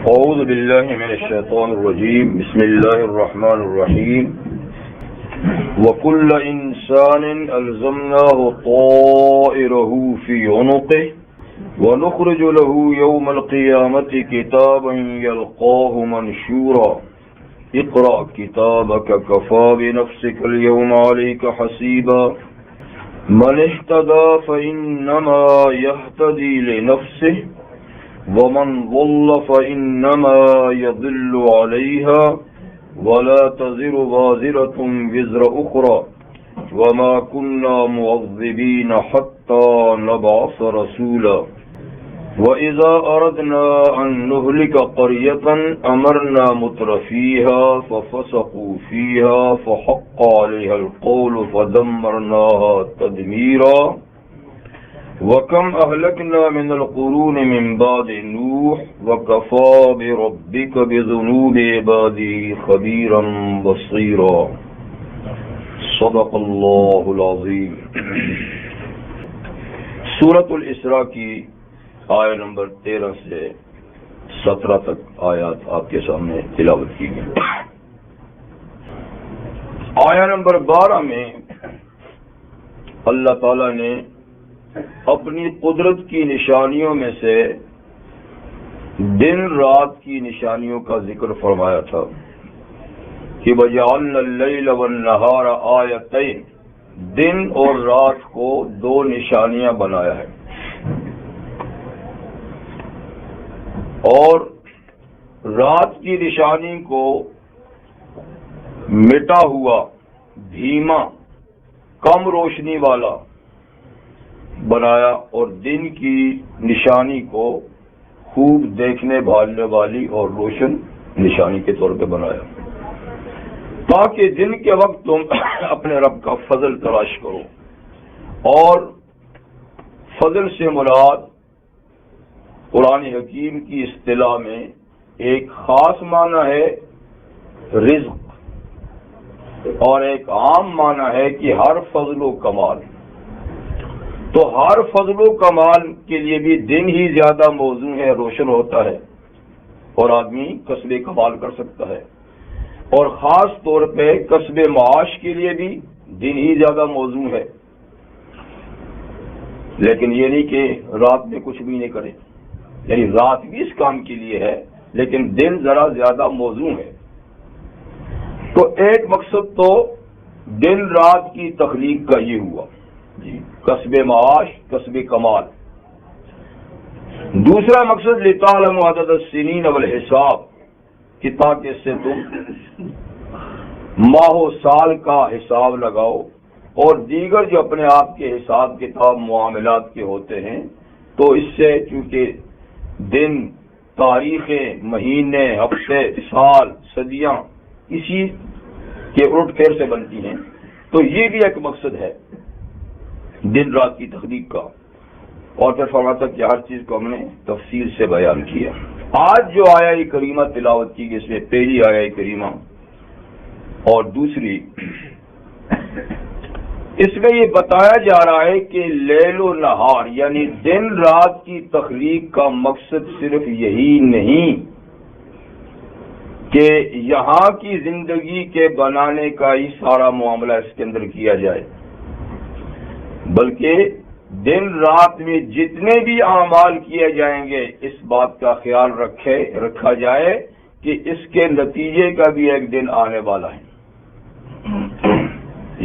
اعوذ باللہ من الشیطان الرجیم بسم اللہ الرحمن الرحیم وَكُلَّ إِنسَانٍ أَلْزَمْنَاهُ طَائِرَهُ فِي عُنُقِهِ وَنُخْرِجُ لَهُ يَوْمَ الْقِيَامَةِ كِتَابًا يَلْقَاهُ مَنْشُورًا اقْرَأْ كِتَابَكَ كَفَى بِنَفْسِكَ الْيَوْمَ عَلَيْكَ حَسِيبًا مَنِ اهْتَدَى فَإِنَّمَا يَهْتَدِي لِنَفْسِهِ وَمَنْ ضَلَّ فَإِنَّمَا يَضِلُّ عَلَيْهَا وَلَا تَزِرُ وَازِرَةٌ وِزْرَ أُخْرَى وَمَا كُنَّا مُعَذِّبِينَ حَتَّى نَبْعَثَ رَسُولًا وَإِذَا أَرَدْنَا أَن نُهْلِكَ قَرْيَةً أَمَرْنَا مُتْرَفِيهَا فَفَسَقُوا فِيهَا فَحَقَّ عَلَيْهَا الْقَوْلُ فَدَمَّرْنَاهَا تَدْمِيرًا وَكَمْ أَهْلَكْنَا مِنَ الْقُرُونِ مِنْ بَعْدِ نُوحٍ وَكَفَى بِرَبِّكَ بِذُنُوبِ عِبَادِهِ خَبِيرًا بَصِيرًا صدق اللہ العظیم۔ سورۃ الاسراء کی آیت نمبر 13 سے 17 تک آیات آپ کے سامنے تلاوت کی گئی۔ آیت نمبر 12 میں اللہ تعالی نے اپنی قدرت کی نشانیوں میں سے دن رات کی نشانیوں کا ذکر فرمایا تھا کہ وَجَعَلْنَا اللَّيْلَ وَالنَّهَارَ آیَتَيْنِ، دن اور رات کو دو نشانیاں بنایا ہے، اور رات کی نشانی کو مٹا ہوا، دھیما، کم روشنی والا بنایا، اور دن کی نشانی کو خوب دیکھنے بھالنے والی اور روشن نشانی کے طور پہ بنایا، تاکہ دن کے وقت تم اپنے رب کا فضل تلاش کرو۔ اور فضل سے مراد قرآن حکیم کی اصطلاح میں ایک خاص معنی ہے رزق، اور ایک عام معنی ہے کہ ہر فضل و کمال۔ تو ہر فضل و کمال کے لیے بھی دن ہی زیادہ موزوں ہے، روشن ہوتا ہے، اور آدمی کسب کمال کر سکتا ہے، اور خاص طور پہ کسب معاش کے لیے بھی دن ہی زیادہ موزوں ہے۔ لیکن یہ نہیں کہ رات میں کچھ بھی نہیں کرے، یعنی رات بھی اس کام کے لیے ہے، لیکن دن ذرا زیادہ موزوں ہے۔ تو ایک مقصد تو دن رات کی تخلیق کا یہ ہوا جی، کسب معاش، کسب کمال۔ دوسرا مقصد لِتَعْلَمُوا عَدَدَ السِّنِينَ وَالْحِسَابَ، کہ تاکہ اس سے تم ماہ و سال کا حساب لگاؤ، اور دیگر جو اپنے آپ کے حساب کتاب معاملات کے ہوتے ہیں، تو اس سے چونکہ دن، تاریخیں، مہینے، ہفتے، سال، صدیاں اسی کے الٹ پھیر سے بنتی ہیں، تو یہ بھی ایک مقصد ہے دن رات کی تخلیق کا۔ اور پھر فرماتا کہ ہر چیز کو ہم نے تفصیل سے بیان کیا۔ آج جو آیہ کریمہ تلاوت کی گئی، اس میں پہلی آیہ کریمہ اور دوسری، اس میں یہ بتایا جا رہا ہے کہ لیل و نہار یعنی دن رات کی تخلیق کا مقصد صرف یہی نہیں کہ یہاں کی زندگی کے بنانے کا ہی سارا معاملہ اس کے اندر کیا جائے، بلکہ دن رات میں جتنے بھی اعمال کیے جائیں گے اس بات کا خیال رکھا جائے کہ اس کے نتیجے کا بھی ایک دن آنے والا ہے۔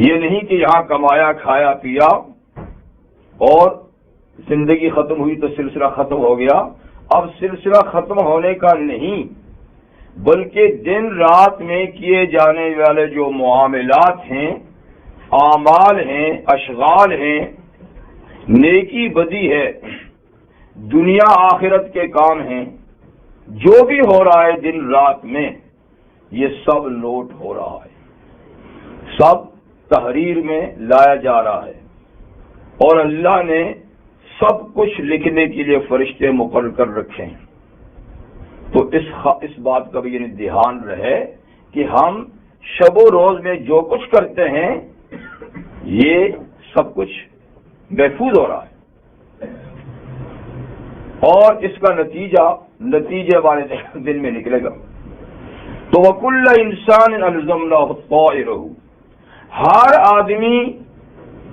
یہ نہیں کہ یہاں کمایا، کھایا، پیا اور زندگی ختم ہوئی تو سلسلہ ختم ہو گیا۔ اب سلسلہ ختم ہونے کا نہیں، بلکہ دن رات میں کیے جانے والے جو معاملات ہیں، اعمال ہیں، اشغال ہیں، نیکی بدی ہے، دنیا آخرت کے کام ہیں، جو بھی ہو رہا ہے دن رات میں، یہ سب نوٹ ہو رہا ہے، سب تحریر میں لایا جا رہا ہے، اور اللہ نے سب کچھ لکھنے کے لیے فرشتے مقرر کر رکھے ہیں۔ تو اس بات کا بھی یعنی دھیان رہے کہ ہم شب و روز میں جو کچھ کرتے ہیں یہ سب کچھ محفوظ ہو رہا ہے، اور اس کا نتیجہ نتیجے والے دن میں نکلے گا. تو وَكُلَّ إِنسَانٍ أَلْزَمْنَاهُ طَائِرَهُ،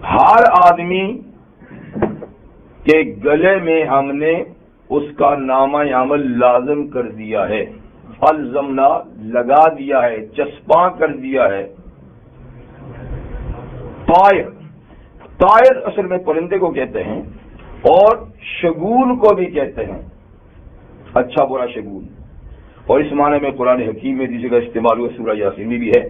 ہر آدمی کے گلے میں ہم نے اس کا نامہ عمل لازم کر دیا ہے. الزمنا لگا دیا ہے، چسپاں کر دیا ہے. طائر اصل میں پرندے کو کہتے ہیں اور شگون کو بھی کہتے ہیں، اچھا برا شگون. اور اس معنی میں قرآن حکیم میں دوسری جگہ استعمال ہوا، سورہ یاسین میں بھی ہے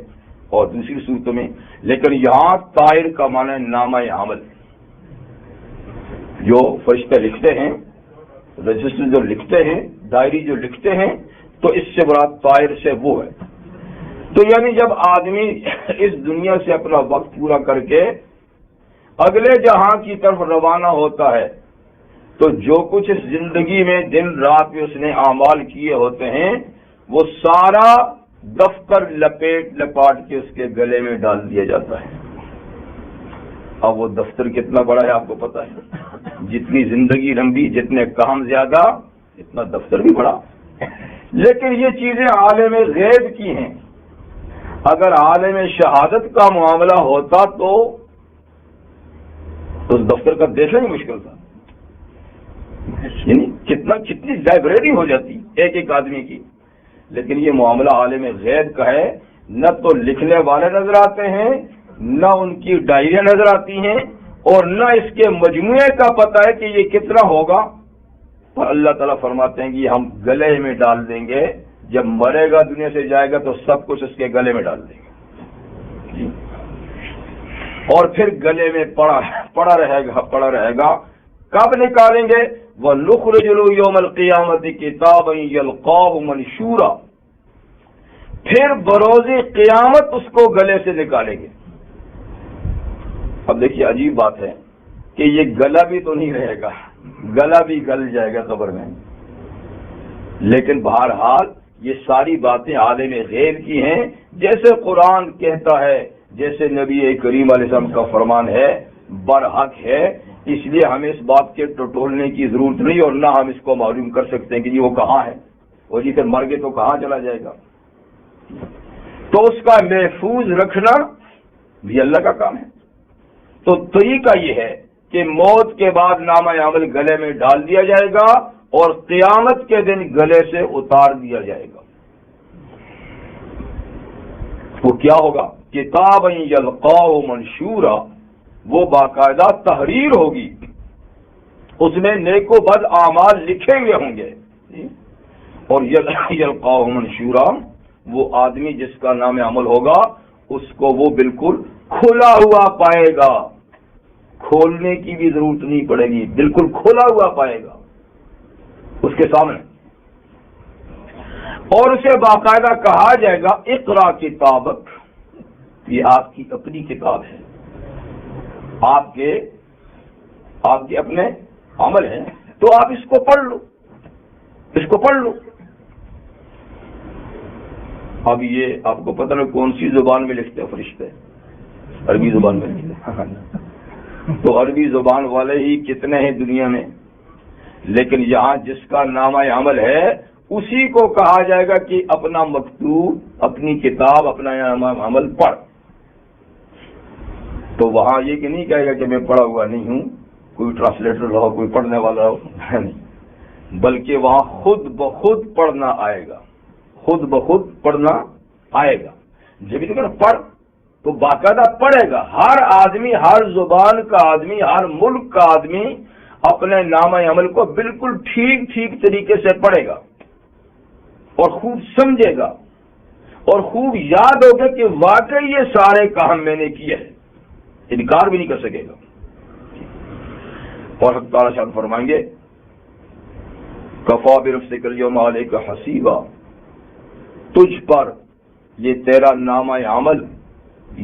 اور دوسری صورتوں میں. لیکن یہاں طائر کا معنی نامہ عمل، جو فرشتے لکھتے ہیں، رجسٹر جو لکھتے ہیں، ڈائری جو لکھتے ہیں، تو اس سے مراد طائر سے وہ ہے. تو یعنی جب آدمی اس دنیا سے اپنا وقت پورا کر کے اگلے جہاں کی طرف روانہ ہوتا ہے تو جو کچھ اس زندگی میں دن رات میں اس نے اعمال کیے ہوتے ہیں وہ سارا دفتر لپاٹ کے اس کے گلے میں ڈال دیا جاتا ہے. اب وہ دفتر کتنا بڑا ہے آپ کو پتا ہے، جتنی زندگی لمبی، جتنے کام زیادہ، اتنا دفتر بھی بڑا. لیکن یہ چیزیں عالم غیب کی ہیں. اگر عالم شہادت کا معاملہ ہوتا تو اس دفتر کا دیکھنا ہی مشکل تھا. یعنی کتنی لائبریری ہو جاتی ایک ایک آدمی کی. لیکن یہ معاملہ عالم غیب کا ہے، نہ تو لکھنے والے نظر آتے ہیں، نہ ان کی ڈائریاں نظر آتی ہیں، اور نہ اس کے مجموعے کا پتہ ہے کہ یہ کتنا ہوگا. پر اللہ تعالیٰ فرماتے ہیں کہ ہم گلے میں ڈال دیں گے. جب مرے گا دنیا سے جائے گا تو سب کچھ اس کے گلے میں ڈال دیں گے اور پھر گلے میں پڑا رہے گا. کب نکالیں گے؟ وَنُخْرِجُ لَهُ يَوْمَ الْقِيَامَةِ كِتَابًا يَلْقَاهُ مَنشُورًا، پھر بروز قیامت اس کو گلے سے نکالیں گے. اب دیکھیے عجیب بات ہے کہ یہ گلا بھی تو نہیں رہے گا، گلا بھی گل جائے گا قبر میں. لیکن بہرحال یہ ساری باتیں عالم غیب کی ہیں، جیسے قرآن کہتا ہے، جیسے نبی کریم علیہ السلام کا فرمان ہے، برحق ہے. اس لیے ہمیں اس بات کے ٹٹولنے کی ضرورت نہیں، اور نہ ہم اس کو معلوم کر سکتے ہیں کہ جی وہ کہاں ہے، اور جی پھر مر گئے تو کہاں چلا جائے گا. تو اس کا محفوظ رکھنا بھی اللہ کا کام ہے. تو طریقہ یہ ہے کہ موت کے بعد نامہ عمل گلے میں ڈال دیا جائے گا اور قیامت کے دن گلے سے اتار دیا جائے گا. وہ کیا ہوگا؟ کتابًا یلقاہ منشورا، وہ باقاعدہ تحریر ہوگی، اس میں نیک و بد اعمال لکھے ہوئے ہوں گے. اور یلقاہ منشورا، وہ آدمی جس کا نام عمل ہوگا اس کو وہ بالکل کھلا ہوا پائے گا، کھولنے کی بھی ضرورت نہیں پڑے گی، بالکل کھلا ہوا پائے گا اس کے سامنے. اور اسے باقاعدہ کہا جائے گا اقرا کتابک، یہ آپ کی اپنی کتاب ہے، آپ کے اپنے عمل ہیں، تو آپ اس کو پڑھ لو، اس کو پڑھ لو. اب یہ آپ کو پتہ نہیں کون سی زبان میں لکھتے ہیں فرشتے؟ عربی زبان میں لکھتے ہیں. تو عربی زبان والے ہی کتنے ہیں دنیا میں، لیکن یہاں جس کا نامہ عمل ہے اسی کو کہا جائے گا کہ اپنا مکتوب، اپنی کتاب، اپنا نامہ عمل پڑھ. تو وہاں یہ کہ نہیں کہے گا کہ میں پڑھا ہوا نہیں ہوں، کوئی ٹرانسلیٹر ہو، کوئی پڑھنے والا ہو، نہیں، بلکہ وہاں خود بخود پڑھنا آئے گا، خود بخود پڑھنا آئے گا. جب بھی پڑھ تو باقاعدہ پڑھے گا. ہر آدمی، ہر زبان کا آدمی، ہر ملک کا آدمی اپنے نامہ عمل کو بالکل ٹھیک طریقے سے پڑھے گا اور خوب سمجھے گا اور خوب یاد ہوگا کہ واقعی یہ سارے کام میں نے کیے ہیں، انکار بھی نہیں کر سکے گا. اور حق تعالیٰ شان فرمائیں گے کفا بنفسک الیوم علیک حسیبا، تجھ پر یہ تیرا نامہ عمل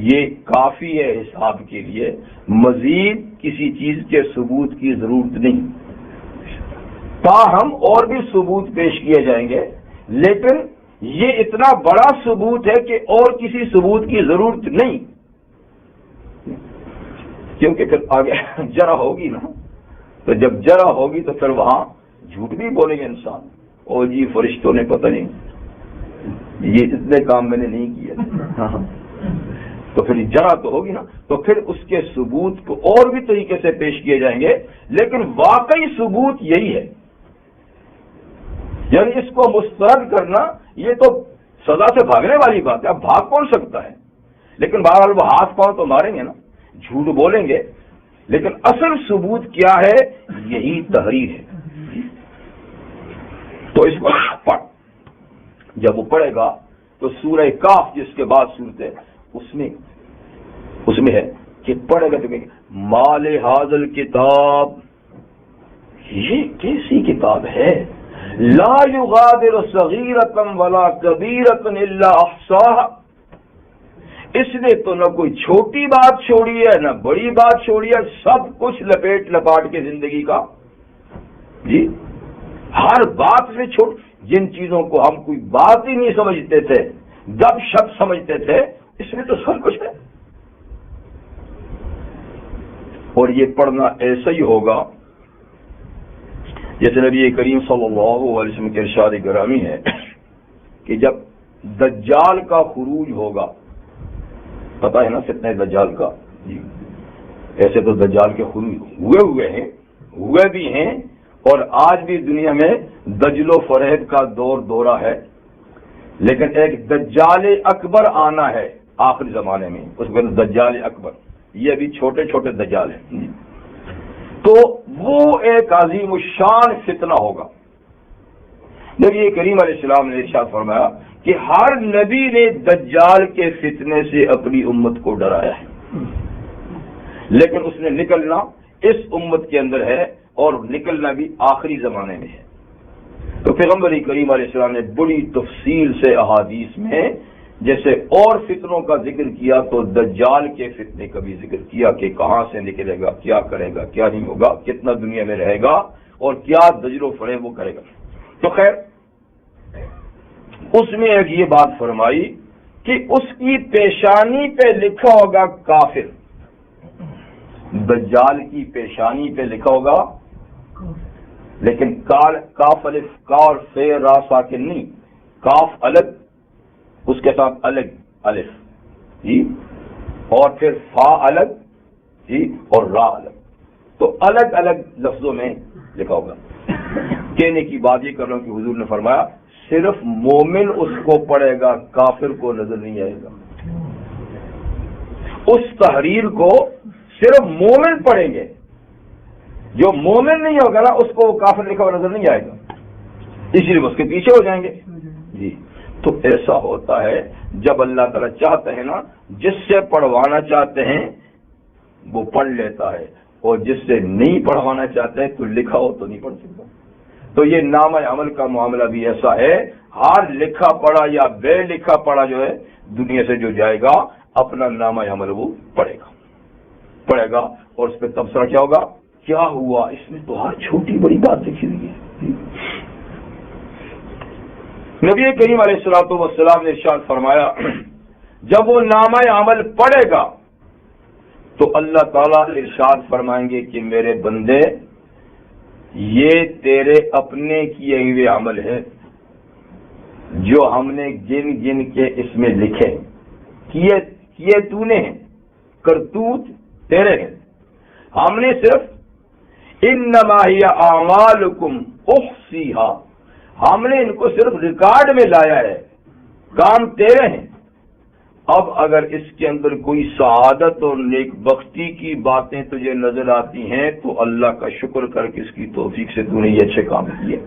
یہ کافی ہے حساب کے لیے، مزید کسی چیز کے ثبوت کی ضرورت نہیں. تاہم اور بھی ثبوت پیش کیے جائیں گے، لیکن یہ اتنا بڑا ثبوت ہے کہ اور کسی ثبوت کی ضرورت نہیں، کیونکہ پھر آگے جرا ہوگی نا. تو جب جرا ہوگی تو پھر وہاں جھوٹ بھی بولیں گے انسان، او جی فرشتوں نے پتہ نہیں یہ اتنے کام میں نے نہیں کیے، تو پھر جرا تو ہوگی نا، تو پھر اس کے ثبوت کو اور بھی طریقے سے پیش کیے جائیں گے، لیکن واقعی ثبوت یہی ہے۔ یعنی اس کو مسترد کرنا یہ تو سزا سے بھاگنے والی بات ہے، اب بھاگ کون سکتا ہے، لیکن بہرحال وہ ہاتھ پاؤں تو ماریں گے نا، جھوٹ بولیں گے، لیکن اصل ثبوت کیا ہے، یہی تحریر ہے۔ تو اس کو پڑھ، جب وہ پڑھے گا تو سورہ کاف جس کے بعد صورت ہے اس میں ہے کہ پڑھے گا تو کہ مال حاضل کتاب، یہ کیسی کتاب ہے، لا یغادر صغیرۃ ولا کبیرۃ الا احصاها، اس نے تو نہ کوئی چھوٹی بات چھوڑی ہے نہ بڑی بات چھوڑی ہے، سب کچھ لپیٹ لپاٹ کے زندگی کا، جی ہر بات سے چھوٹ، جن چیزوں کو ہم کوئی بات ہی نہیں سمجھتے تھے، گپ شپ سمجھتے تھے، اس میں تو سب کچھ ہے۔ اور یہ پڑھنا ایسا ہی ہوگا جیسے نبی کریم صلی اللہ علیہ وسلم کے ارشاد گرامی ہے کہ جب دجال کا خروج ہوگا، پتہ ہے نا فتنہ دجال کا، جی ایسے تو دجال کے خروج ہوئے بھی ہیں اور آج بھی دنیا میں دجل و فریب کا دورہ ہے، لیکن ایک دجال اکبر آنا ہے آخری زمانے میں، اس کو دجال اکبر، یہ ابھی چھوٹے چھوٹے دجال ہیں، تو وہ ایک عظیم الشان فتنہ ہوگا۔ نبی کریم علیہ السلام نے ارشاد فرمایا کہ ہر نبی نے دجال کے فتنے سے اپنی امت کو ڈرایا ہے، لیکن اس نے نکلنا اس امت کے اندر ہے اور نکلنا بھی آخری زمانے میں ہے۔ تو پیغمبر کریم علیہ السلام نے بڑی تفصیل سے احادیث میں جیسے اور فتنوں کا ذکر کیا تو دجال کے فتنے کا بھی ذکر کیا کہ کہاں سے نکلے گا، کیا کرے گا، کیا نہیں ہوگا، کتنا دنیا میں رہے گا اور کیا دجل و فریب وہ کرے گا۔ تو خیر اس میں ایک یہ بات فرمائی کہ اس کی پیشانی پہ لکھا ہوگا کافر، دجال کی پیشانی پہ لکھا ہوگا، لیکن کاف الف کا اور فے را ساکن نہیں، کاف الگ اس کے ساتھ الگ الف، جی اور پھر فا الگ، جی اور را الگ، تو الگ الگ لفظوں میں لکھا ہوگا۔ کہنے کی بات یہ کر رہا ہوں کہ حضور نے فرمایا صرف مومن اس کو پڑھے گا، کافر کو نظر نہیں آئے گا۔ اس تحریر کو صرف مومن پڑھیں گے، جو مومن نہیں ہوگا نا اس کو کافر لکھا ہوا نظر نہیں آئے گا، اسی لیے اس کے پیچھے ہو جائیں گے۔ جی تو ایسا ہوتا ہے جب اللہ تعالیٰ چاہتے ہیں نا، جس سے پڑھوانا چاہتے ہیں وہ پڑھ لیتا ہے، اور جس سے نہیں پڑھوانا چاہتے ہیں تو لکھا ہو تو نہیں پڑھ سکتا۔ تو یہ نامہ عمل کا معاملہ بھی ایسا ہے، ہر لکھا پڑھا یا بے لکھا پڑھا جو ہے دنیا سے جو جائے گا اپنا نامہ عمل وہ پڑھے گا اور اس پہ تبصرہ کیا ہوگا، کیا ہوا، اس میں تو ہر چھوٹی بڑی بات لکھی ہوئی ہے۔ نبی کریم علیہ الصلوۃ والسلام نے ارشاد فرمایا جب وہ نامہ عمل پڑھے گا تو اللہ تعالیٰ ارشاد فرمائیں گے کہ میرے بندے یہ تیرے اپنے کیے ہوئے عمل ہے جو ہم نے گن گن کے اس میں لکھے، کیے تو نے، کرتوت تیرے ہیں، ہم نے صرف انما ہی اعمالکم احصیھا، ہم نے ان کو صرف ریکارڈ میں لایا ہے، کام تیرے ہیں۔ اب اگر اس کے اندر کوئی سعادت اور نیک بختی کی باتیں تجھے نظر آتی ہیں تو اللہ کا شکر کر کے اس کی توفیق سے تو نے یہ اچھے کام کیے،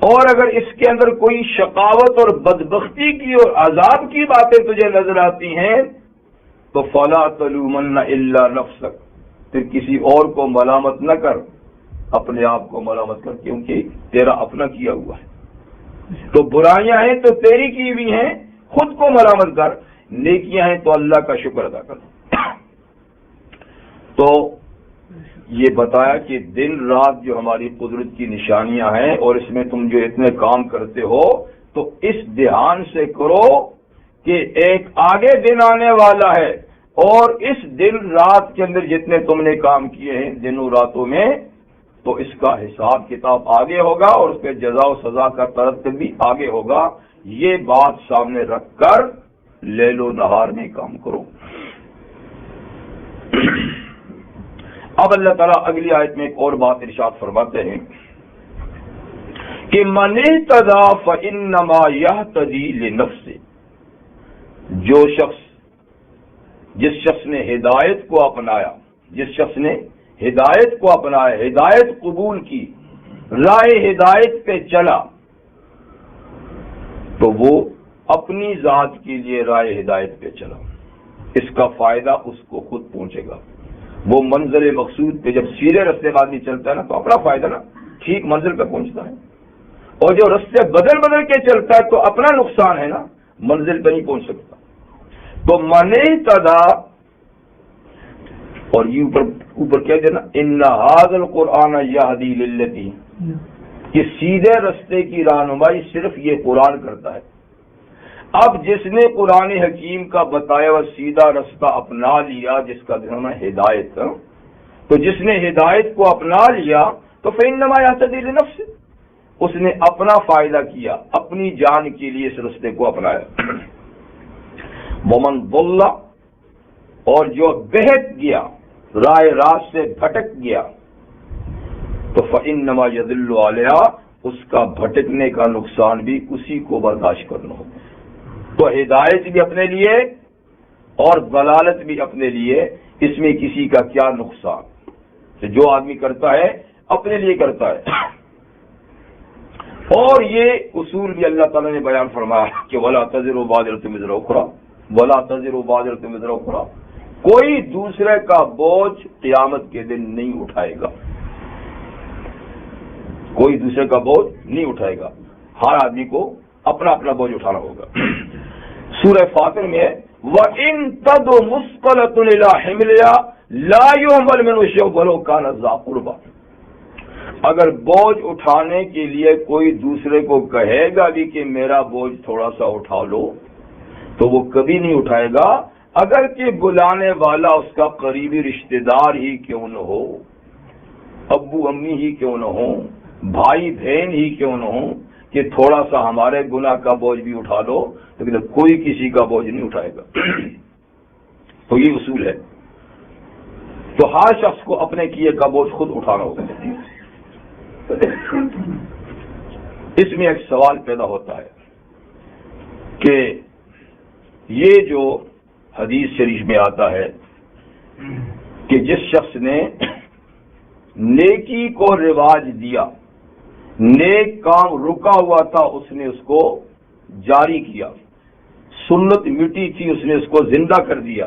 اور اگر اس کے اندر کوئی شقاوت اور بدبختی کی اور عذاب کی باتیں تجھے نظر آتی ہیں تو فلا تلومن الا نفسک، پھر کسی اور کو ملامت نہ کر، اپنے آپ کو ملامت کر، کیونکہ تیرا اپنا کیا ہوا ہے۔ تو برائیاں ہیں تو تیری کی ہوئی ہیں، خود کو ملامت کر، نیکیاں ہیں تو اللہ کا شکر ادا کر۔ تو یہ بتایا کہ دن رات جو ہماری قدرت کی نشانیاں ہیں اور اس میں تم جو اتنے کام کرتے ہو تو اس دھیان سے کرو کہ ایک آگے دن آنے والا ہے، اور اس دن رات کے اندر جتنے تم نے کام کیے ہیں دنوں راتوں میں تو اس کا حساب کتاب آگے ہوگا اور اس کے جزا و سزا کا ترتب بھی آگے ہوگا. یہ بات سامنے رکھ کر لیل و نہار میں کام کرو. اب اللہ تعالیٰ اگلی آیت میں ایک اور بات ارشاد فرماتے ہیں کہ من اہتدی فانما یہتدی لنفسہ. جو شخص جس شخص نے ہدایت کو اپنایا، جس شخص نے ہدایت کو اپنایا، ہدایت قبول کی، راہ ہدایت پہ چلا، تو وہ اپنی ذات کے لیے راہ ہدایت پہ چلا. اس کا فائدہ اس کو خود پہنچے گا. وہ منزل مقصود پہ جب سیدھے رستے میں آدمی چلتا ہے نا تو اپنا فائدہ نا، ٹھیک منزل پہ پہنچتا ہے. اور جو رستے بدل بدل کے چلتا ہے تو اپنا نقصان ہے نا، منزل پہ نہیں پہنچ سکتا. تو من اہتدی، اور یہ اوپر کہہ دینا ان ھذا القرآن یہدی للتی، کہ سیدھے رستے کی رہنمائی صرف یہ قرآن کرتا ہے. اب جس نے قرآن حکیم کا بتایا ہوا سیدھا رستہ اپنا لیا، جس کا نام ہے ہدایت، تو جس نے ہدایت کو اپنا لیا تو فإنما یہتدی لنفسہ، اس نے اپنا فائدہ کیا، اپنی جان کے لیے اس رستے کو اپنایا. ومن ضل، اور جو بہک گیا، راہ راست سے بھٹک گیا، تو فإنما یضل علیہا، اس کا بھٹکنے کا نقصان بھی اسی کو برداشت کرنا ہوگا. تو ہدایت بھی اپنے لیے اور ضلالت بھی اپنے لیے، اس میں کسی کا کیا نقصان. تو جو آدمی کرتا ہے اپنے لیے کرتا ہے. اور یہ اصول بھی اللہ تعالیٰ نے بیان فرمایا کہ وَلَا تَزِرُ وَازِرَةٌ وِزْرَ أُخْرَىٰ وَلَا تَزِرُ وَازِرَةٌ وِزْرَ أُخْرَىٰ، کوئی دوسرے کا بوجھ قیامت کے دن نہیں اٹھائے گا. کوئی دوسرے کا بوجھ نہیں اٹھائے گا، ہر آدمی کو اپنا اپنا بوجھ اٹھانا ہوگا. سورہ فاطر میں وَإِن تَدْعُ مُثْقَلَةٌ إِلَىٰ حِمْلِهَا لَا يُحْمَلُ مِنْهُ شَيْءٌ وَلَوْ كَانَ ذَا قُرْبَىٰ. اگر بوجھ اٹھانے کے لیے کوئی دوسرے کو کہے گا بھی کہ میرا بوجھ تھوڑا سا اٹھا لو، تو وہ کبھی نہیں اٹھائے گا، اگر کہ بلانے والا اس کا قریبی رشتہ دار ہی کیوں نہ ہو، ابو امی ہی کیوں نہ ہو، بھائی بہن ہی کیوں نہ ہو، کہ تھوڑا سا ہمارے گناہ کا بوجھ بھی اٹھا لو، لیکن کوئی کسی کا بوجھ نہیں اٹھائے گا. تو یہ اصول ہے. تو ہر شخص کو اپنے کیے کا بوجھ خود اٹھانا ہوگا. اس میں ایک سوال پیدا ہوتا ہے کہ یہ جو حدیث شریف میں آتا ہے کہ جس شخص نے نیکی کو رواج دیا، نیک کام رکا ہوا تھا اس نے اس کو جاری کیا، سنت مٹی تھی اس نے اس کو زندہ کر دیا،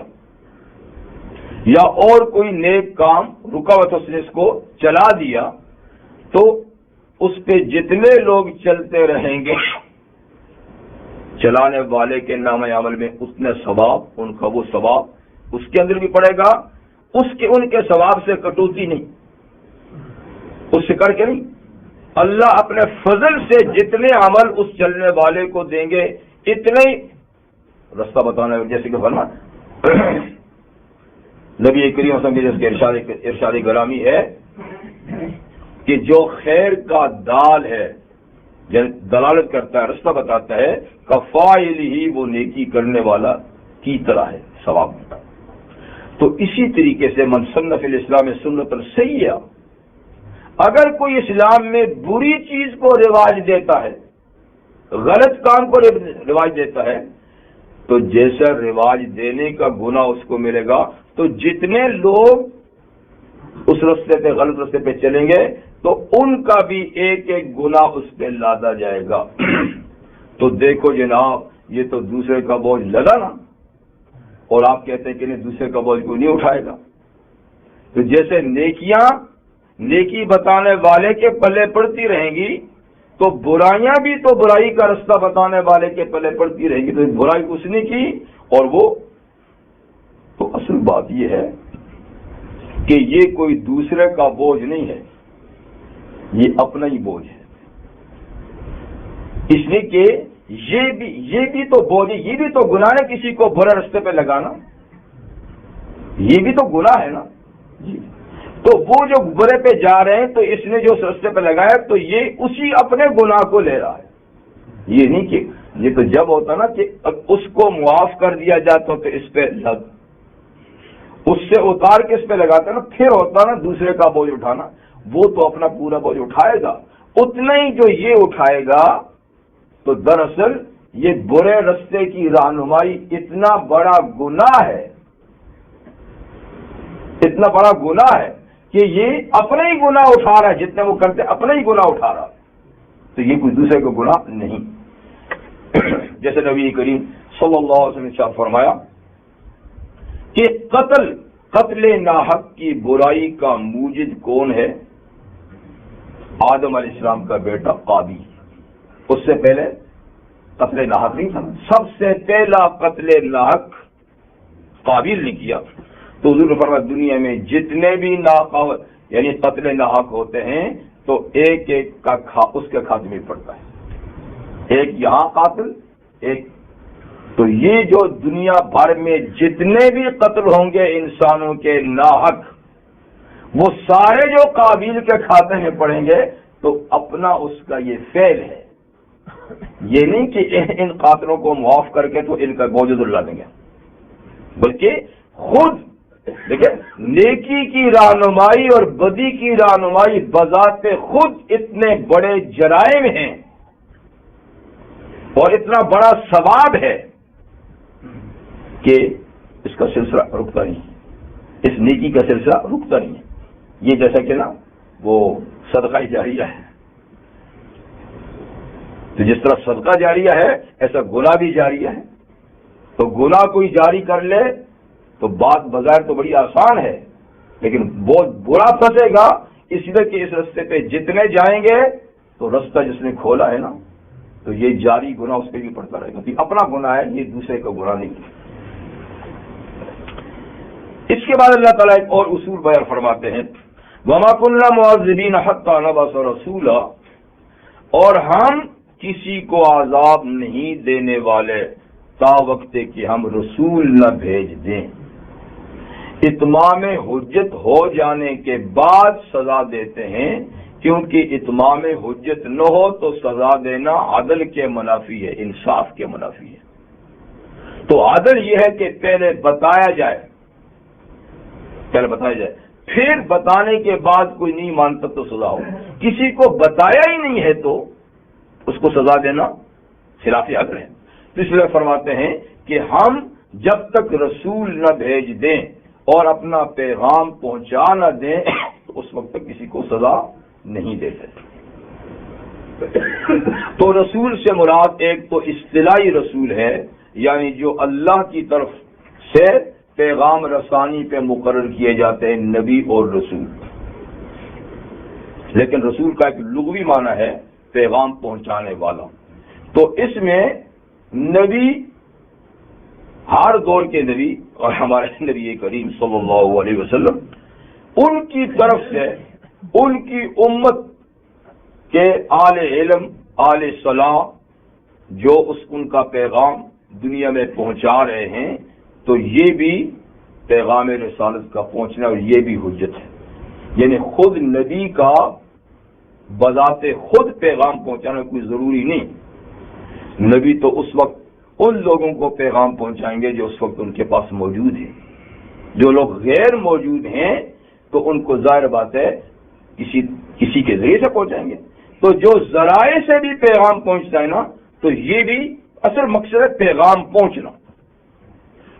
یا اور کوئی نیک کام رکا ہوا تھا اس نے اس کو چلا دیا، تو اس پہ جتنے لوگ چلتے رہیں گے چلانے والے کے نام عمل میں اتنے ثواب، ان کا وہ ثواب اس کے اندر بھی پڑے گا، ان کے ثواب سے کٹوتی نہیں، اس سے کر کے نہیں. اللہ اپنے فضل سے جتنے عمل اس چلنے والے کو دیں گے اتنے ہی رستہ بتانا. جیسے کہ فرما نبی کریم صلی اللہ علیہ وسلم کے ارشاد گرامی ہے کہ جو خیر کا دال ہے، دلالت کرتا ہے، رستہ بتاتا ہے، کفائل ہی وہ نیکی کرنے والا کی طرح ہے ثواب. تو اسی طریقے سے من سن فی الاسلام سنۃ سیئہ، اگر کوئی اسلام میں بری چیز کو رواج دیتا ہے، غلط کام کو رواج دیتا ہے، تو جیسا رواج دینے کا گناہ اس کو ملے گا، تو جتنے لوگ اس رستے پہ غلط رستے پہ چلیں گے تو ان کا بھی ایک ایک گناہ اس پہ لادا جائے گا. تو دیکھو جناب، یہ تو دوسرے کا بوجھ لگا نا، اور آپ کہتے ہیں کہ نہیں دوسرے کا بوجھ کوئی نہیں اٹھائے گا. تو جیسے نیکی بتانے والے کے پلے پڑتی رہیں گی، تو برائیاں بھی تو برائی کا رستہ بتانے والے کے پلے پڑتی رہیں گی. تو برائی اس نے کی، اور وہ تو اصل بات یہ ہے کہ یہ کوئی دوسرے کا بوجھ نہیں ہے، یہ اپنا ہی بوجھ ہے. اس لیے کہ یہ بھی تو بوجھ ہے، یہ بھی تو گناہ ہے کسی کو برے رستے پہ لگانا، یہ بھی تو گناہ ہے نا. تو وہ جو برے پہ جا رہے ہیں تو اس نے جو رستے پہ لگایا تو یہ اسی اپنے گناہ کو لے رہا ہے، یہ نہیں کہ یہ تو جب ہوتا نا کہ اس کو معاف کر دیا جاتا تو اس پہ لگ، اس سے اتار کے اس پہ لگاتا نا، پھر ہوتا نا دوسرے کا بوجھ اٹھانا، وہ تو اپنا پورا بوجھ اٹھائے گا، اتنا ہی جو یہ اٹھائے گا۔ تو دراصل یہ برے رستے کی رہنمائی اتنا بڑا گناہ ہے، اتنا بڑا گناہ ہے کہ یہ اپنے ہی گناہ اٹھا رہا ہے، جتنے وہ کرتے اپنے ہی گناہ اٹھا رہا، تو یہ کوئی دوسرے کو گناہ نہیں۔ جیسے نبی کریم صلی اللہ علیہ وسلم نے ارشاد فرمایا کہ قتل ناحق کی برائی کا موجد کون ہے؟ آدم علیہ السلام کا بیٹا قابیل، اس سے پہلے قتل ناحق نہیں تھا، سب سے پہلا قتل ناحق قابیل نے کیا۔ تو حضور نے فرمایا دنیا میں جتنے بھی یعنی قتل ناحق ہوتے ہیں تو ایک ایک کا اس کے خاتمے پڑتا ہے، ایک یہاں قاتل ایک، تو یہ جو دنیا بھر میں جتنے بھی قتل ہوں گے انسانوں کے ناحق، وہ سارے جو قابیل کے کھاتے میں پڑیں گے تو اپنا اس کا یہ فعل ہے، یہ نہیں کہ ان قاتلوں کو معاف کر کے تو ان کا بوجھ اللہ دیں گے، بلکہ خود دیکھیں نیکی کی رہنمائی اور بدی کی رہنمائی بذات خود اتنے بڑے جرائم ہیں اور اتنا بڑا ثواب ہے کہ اس کا سلسلہ رکتا نہیں، اس نیکی کا سلسلہ رکتا نہیں ہے۔ یہ جیسا کہ نا وہ صدقہ جاریہ ہے، تو جس طرح صدقہ جاریہ ہے ایسا گناہ بھی جاریہ ہے، تو گناہ کوئی جاری کر لے تو بات بظاہر تو بڑی آسان ہے، لیکن بہت برا پھنسے گا، اس لیے کہ اس رستے پہ جتنے جائیں گے تو رستہ جس نے کھولا ہے نا تو یہ جاری گناہ اس پہ بھی پڑتا رہے گا، تو اپنا گناہ ہے، یہ دوسرے کا گناہ نہیں۔ اس کے بعد اللہ تعالیٰ ایک اور اصول بیان فرماتے ہیں، وَمَا كُنَّا مُعَذِّبِينَ حَتَّىٰ نَبْعَثَ رَسُولًا، اور ہم کسی کو عذاب نہیں دینے والے تا وقت کہ ہم رسول نہ بھیج دیں، اتمام حجت ہو جانے کے بعد سزا دیتے ہیں، کیونکہ اتمام حجت نہ ہو تو سزا دینا عدل کے منافی ہے، انصاف کے منافی ہے۔ تو عدل یہ ہے کہ پہلے بتایا جائے، پھر بتانے کے بعد کوئی نہیں مانتا تو سزا ہو، کسی کو بتایا ہی نہیں ہے تو اس کو سزا دینا خلاف عدل ہے۔ اس لیے فرماتے ہیں کہ ہم جب تک رسول نہ بھیج دیں اور اپنا پیغام پہنچا نہ دیں تو اس وقت تک کسی کو سزا نہیں دے سکتے۔ تو رسول سے مراد ایک تو اصطلاحی رسول ہے، یعنی جو اللہ کی طرف سے پیغام رسانی پہ مقرر کیے جاتے ہیں نبی اور رسول، لیکن رسول کا ایک لغوی معنی ہے پیغام پہنچانے والا۔ تو اس میں نبی ہر دور کے نبی اور ہمارے نبی کریم صلی اللہ علیہ وسلم ان کی طرف سے ان کی امت کے اہل علم اہل صلاح جو ان کا پیغام دنیا میں پہنچا رہے ہیں، تو یہ بھی پیغام رسالت کا پہنچنا اور یہ بھی حجت ہے، یعنی خود نبی کا بذات خود پیغام پہنچانا کوئی ضروری نہیں، نبی تو اس وقت ان لوگوں کو پیغام پہنچائیں گے جو اس وقت ان کے پاس موجود ہیں، جو لوگ غیر موجود ہیں تو ان کو ظاہر بات ہے کسی کے ذریعے سے پہنچائیں گے۔ تو جو ذرائع سے بھی پیغام پہنچتا ہے نا تو یہ بھی اصل مقصد ہے پیغام پہنچنا۔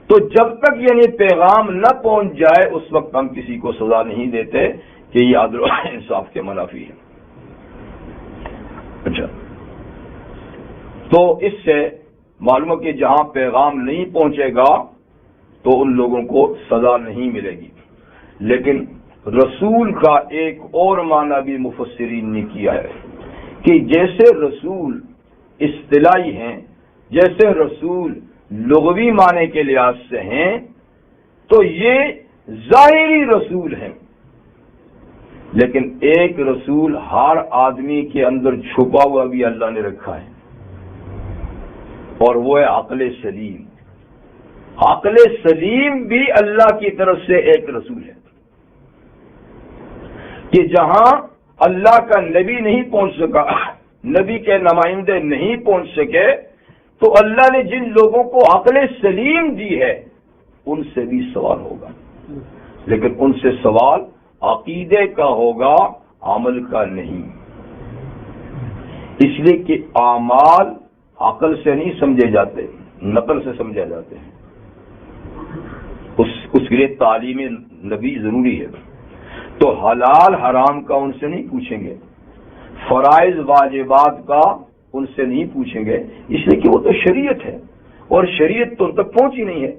تو جب تک یعنی پیغام نہ پہنچ جائے اس وقت ہم کسی کو سزا نہیں دیتے کہ یہ عدل و انصاف کے منافی ہے۔ اچھا، تو اس سے معلوم ہے کہ جہاں پیغام نہیں پہنچے گا تو ان لوگوں کو سزا نہیں ملے گی۔ لیکن رسول کا ایک اور معنی بھی مفسرین نے کیا ہے کہ جیسے رسول اصطلاحی ہیں، جیسے رسول لغوی معنی کے لحاظ سے ہیں، تو یہ ظاہری رسول ہیں، لیکن ایک رسول ہر آدمی کے اندر چھپا ہوا بھی اللہ نے رکھا ہے، اور وہ ہے عقل سلیم۔ عقل سلیم بھی اللہ کی طرف سے ایک رسول ہے۔ کہ جہاں اللہ کا نبی نہیں پہنچ سکا، نبی کے نمائندے نہیں پہنچ سکے، تو اللہ نے جن لوگوں کو عقل سلیم دی ہے ان سے بھی سوال ہوگا، لیکن ان سے سوال عقیدے کا ہوگا، عمل کا نہیں، اس لیے کہ اعمال عقل سے نہیں سمجھے جاتے، نقل سے سمجھے جاتے ہیں، اس کے لیے تعلیم نبی ضروری ہے۔ تو حلال حرام کا ان سے نہیں پوچھیں گے، فرائض واجبات کا ان سے نہیں پوچھیں گے، اس لیے کہ وہ تو شریعت ہے اور شریعت تو ان تک پہنچی نہیں ہے،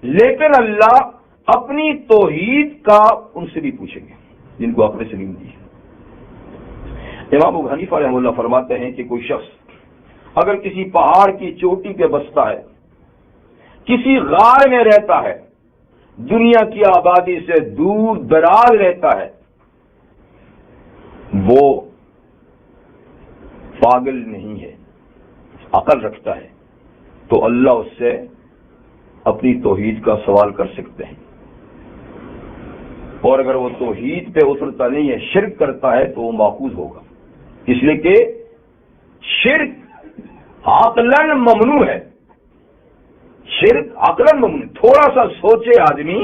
لیکن اللہ اپنی توحید کا ان سے بھی پوچھیں گے جن کو عقل سلیم دی ہے۔ امام ابو حنیفہ رحمہ اللہ فرماتے ہیں کہ کوئی شخص اگر کسی پہاڑ کی چوٹی پہ بستا ہے، کسی غار میں رہتا ہے، دنیا کی آبادی سے دور دراز رہتا ہے، وہ پاگل نہیں ہے، عقل رکھتا ہے، تو اللہ اس سے اپنی توحید کا سوال کر سکتے ہیں، اور اگر وہ توحید پہ اترتا نہیں ہے، شرک کرتا ہے، تو وہ ماخوذ ہوگا، اس لیے کہ شرک عقلاً ممنوع ہے، شرک عقلاً ممنوع۔ تھوڑا سا سوچے آدمی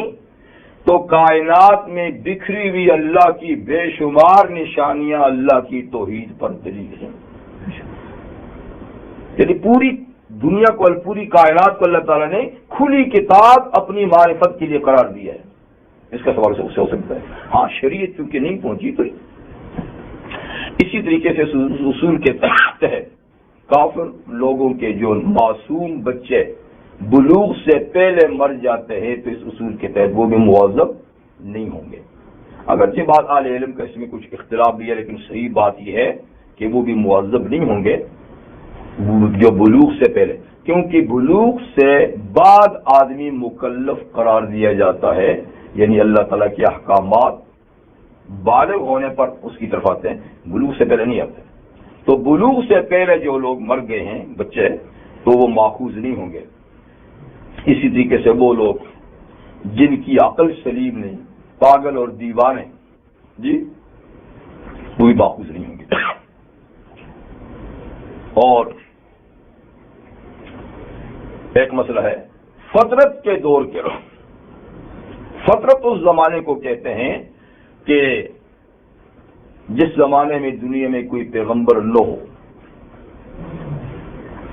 تو کائنات میں بکھری ہوئی اللہ کی بے شمار نشانیاں اللہ کی توحید پر دلیل ہیں، یعنی پوری دنیا کو، پوری کائنات کو اللہ تعالیٰ نے کھلی کتاب اپنی معرفت کے لیے قرار دیا ہے، اس کا سوال سے ہو سکتا ہے۔ ہاں شریعت چونکہ نہیں پہنچی، تو اسی طریقے سے اصول کے تحت کافر لوگوں کے جو معصوم بچے بلوغ سے پہلے مر جاتے ہیں، تو اس اصول کے تحت وہ بھی معذب نہیں ہوں گے، اگرچہ بعض اہل علم کا اس میں کچھ اختلاف بھی ہے، لیکن صحیح بات یہ ہے کہ وہ بھی معذب نہیں ہوں گے جو بلوغ سے پہلے، کیونکہ بلوغ سے بعد آدمی مکلف قرار دیا جاتا ہے، یعنی اللہ تعالیٰ کے احکامات بالغ ہونے پر اس کی طرف آتے ہیں، بلوغ سے پہلے نہیں آتے۔ تو بلوغ سے پہلے جو لوگ مر گئے ہیں بچے، تو وہ ماخوذ نہیں ہوں گے۔ اسی طریقے سے وہ لوگ جن کی عقل سلیم نہیں، پاگل اور دیوانے، جی، وہ بھی ماخوذ نہیں ہوں گے۔ اور ایک مسئلہ ہے فطرت کے دور کے، فطرت اس زمانے کو کہتے ہیں کہ جس زمانے میں دنیا میں کوئی پیغمبر نہ ہو،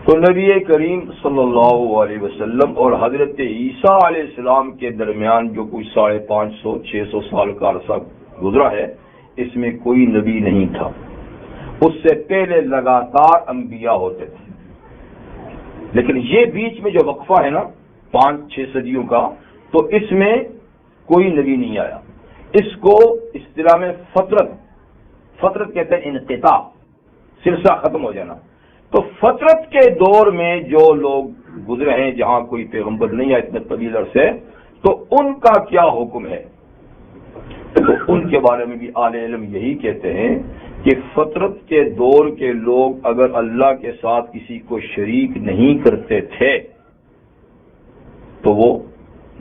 تو نبی کریم صلی اللہ علیہ وسلم اور حضرت عیسیٰ علیہ السلام کے درمیان جو کوئی 550-600 سال کا عرصہ گزرا ہے، اس میں کوئی نبی نہیں تھا، اس سے پہلے لگاتار انبیاء ہوتے تھے، لیکن یہ بیچ میں جو وقفہ ہے نا 5-6 صدیوں کا، تو اس میں کوئی نبی نہیں آیا، اس کو اصطلاح میں فطرت کہتے ہیں، انقطاع، سلسلہ ختم ہو جانا۔ تو فطرت کے دور میں جو لوگ گزرے ہیں جہاں کوئی پیغمبر نہیں آیا اتنے طویل عرصے، تو ان کا کیا حکم ہے؟ تو ان کے بارے میں بھی اہل علم یہی کہتے ہیں کہ فطرت کے دور کے لوگ اگر اللہ کے ساتھ کسی کو شریک نہیں کرتے تھے تو وہ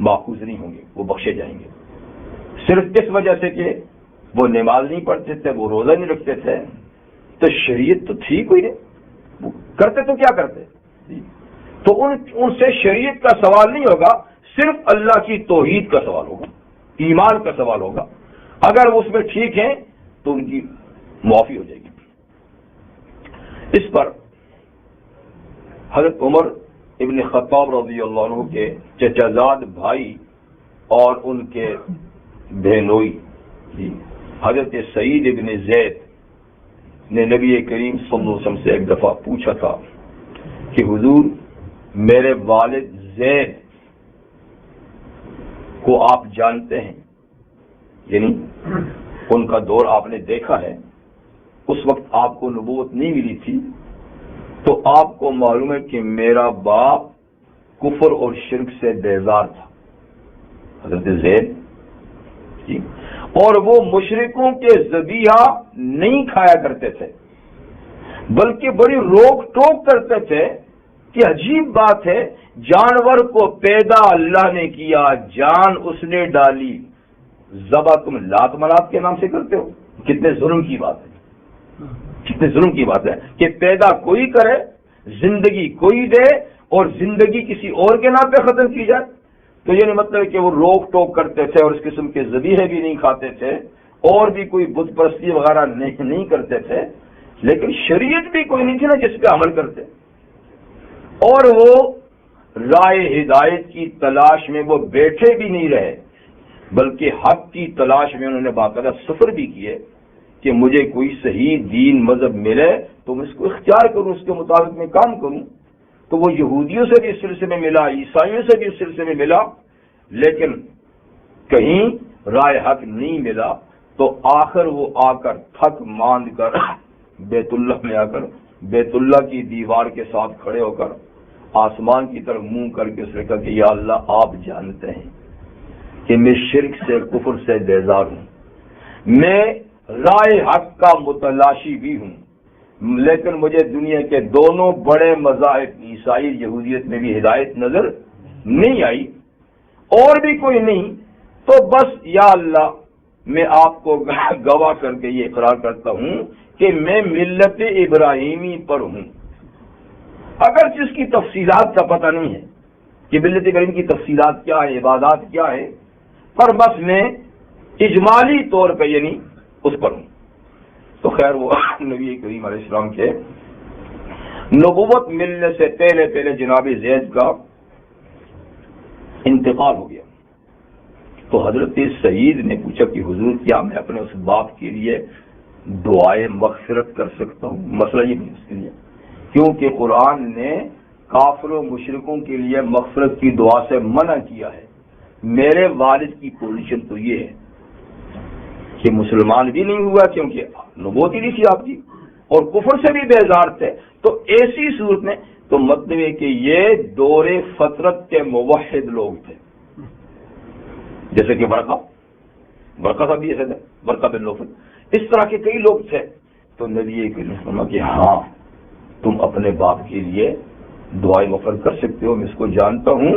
ماخوذ نہیں ہوں گے، وہ بخشے جائیں گے، صرف اس وجہ سے کہ وہ نماز نہیں پڑھتے تھے، وہ روزہ نہیں رکھتے تھے، تو شریعت تو تھی کوئی نہیں، وہ کرتے تو کیا کرتے، تو ان سے شریعت کا سوال نہیں ہوگا، صرف اللہ کی توحید کا سوال ہوگا، ایمان کا سوال ہوگا، اگر وہ اس میں ٹھیک ہیں تو ان کی معافی ہو جائے گی۔ اس پر حضرت عمر ابن خطاب رضی اللہ عنہ کے چچا زاد بھائی اور ان کے بہنوئی حضرت سعید ابن زید نے نبی کریم صلی اللہ علیہ وسلم سے ایک دفعہ پوچھا تھا کہ حضور میرے والد زید کو آپ جانتے ہیں، یعنی ان کا دور آپ نے دیکھا ہے، اس وقت آپ کو نبوت نہیں ملی تھی، تو آپ کو معلوم ہے کہ میرا باپ کفر اور شرک سے بیزار تھا، حضرت زید جی، اور وہ مشرکوں کے ذبیحہ نہیں کھایا کرتے تھے، بلکہ بڑی روک ٹوک کرتے تھے کہ عجیب بات ہے، جانور کو پیدا اللہ نے کیا، جان اس نے ڈالی، ذبح تم لات منات کے نام سے کرتے ہو. کتنے ظلم کی بات ہے، کتنے ظلم کی بات ہے کہ پیدا کوئی کرے، زندگی کوئی دے، اور زندگی کسی اور کے نام پہ ختم کی جائے. تو یہ نہیں مطلب کہ وہ روک ٹوک کرتے تھے اور اس قسم کے ذبیحے بھی نہیں کھاتے تھے اور بھی کوئی بت پرستی وغیرہ نہیں کرتے تھے، لیکن شریعت بھی کوئی نہیں تھی نا جس پہ عمل کرتے. اور وہ رائے ہدایت کی تلاش میں وہ بیٹھے بھی نہیں رہے، بلکہ حق کی تلاش میں انہوں نے باقاعدہ سفر بھی کیے کہ مجھے کوئی صحیح دین مذہب ملے تو میں اس کو اختیار کروں، اس کے مطابق میں کام کروں. تو وہ یہودیوں سے بھی اس سلسلے میں ملا، عیسائیوں سے بھی اس سلسلے میں ملا، لیکن کہیں رائے حق نہیں ملا. تو آخر وہ آ کر تھک ماند کر بیت اللہ میں آ کر بیت اللہ کی دیوار کے ساتھ کھڑے ہو کر آسمان کی طرف منہ کر کے اس نے کہا کہ یا اللہ آپ جانتے ہیں کہ میں شرک سے کفر سے بیزار ہوں، میں رائے حق کا متلاشی بھی ہوں، لیکن مجھے دنیا کے دونوں بڑے مذاہب عیسائی یہودیت میں بھی ہدایت نظر نہیں آئی اور بھی کوئی نہیں. تو بس یا اللہ میں آپ کو گواہ کر کے یہ اقرار کرتا ہوں کہ میں ملت ابراہیمی پر ہوں. اگر جس کی تفصیلات کا پتہ نہیں ہے کہ ملت ابراہیم کی تفصیلات کیا ہے، عبادات کیا ہے، پر بس میں اجمالی طور پہ یعنی اس پر ہوں. تو خیر وہ نبی کریم علیہ السلام کے نبوت ملنے سے پہلے جناب زید کا انتقال ہو گیا. تو حضرت سعید نے پوچھا کہ حضور کیا میں اپنے اس باپ کے لیے دعائے مغفرت کر سکتا ہوں؟ مسئلہ یہ نہیں اس کے لیے، کیونکہ قرآن نے کافر و مشرکوں کے لیے مغفرت کی دعا سے منع کیا ہے. میرے والد کی پوزیشن تو یہ ہے کہ مسلمان بھی نہیں ہوا کیونکہ نبوت ہی نہیں تھی آپ کی، اور کفر سے بھی بیزار تھے. تو ایسی صورت میں تو مطلب ہے کہ یہ دور فطرت کے موحد لوگ تھے، جیسے کہ برقہ صاحب بھی ایسے تھے، برقہ بن نوفل، اس طرح کے کئی لوگ تھے. تو نبی کریم صلی اللہ علیہ وسلم کہ ہاں تم اپنے باپ کے لیے دعائیں مغفرت کر سکتے ہو، میں اس کو جانتا ہوں،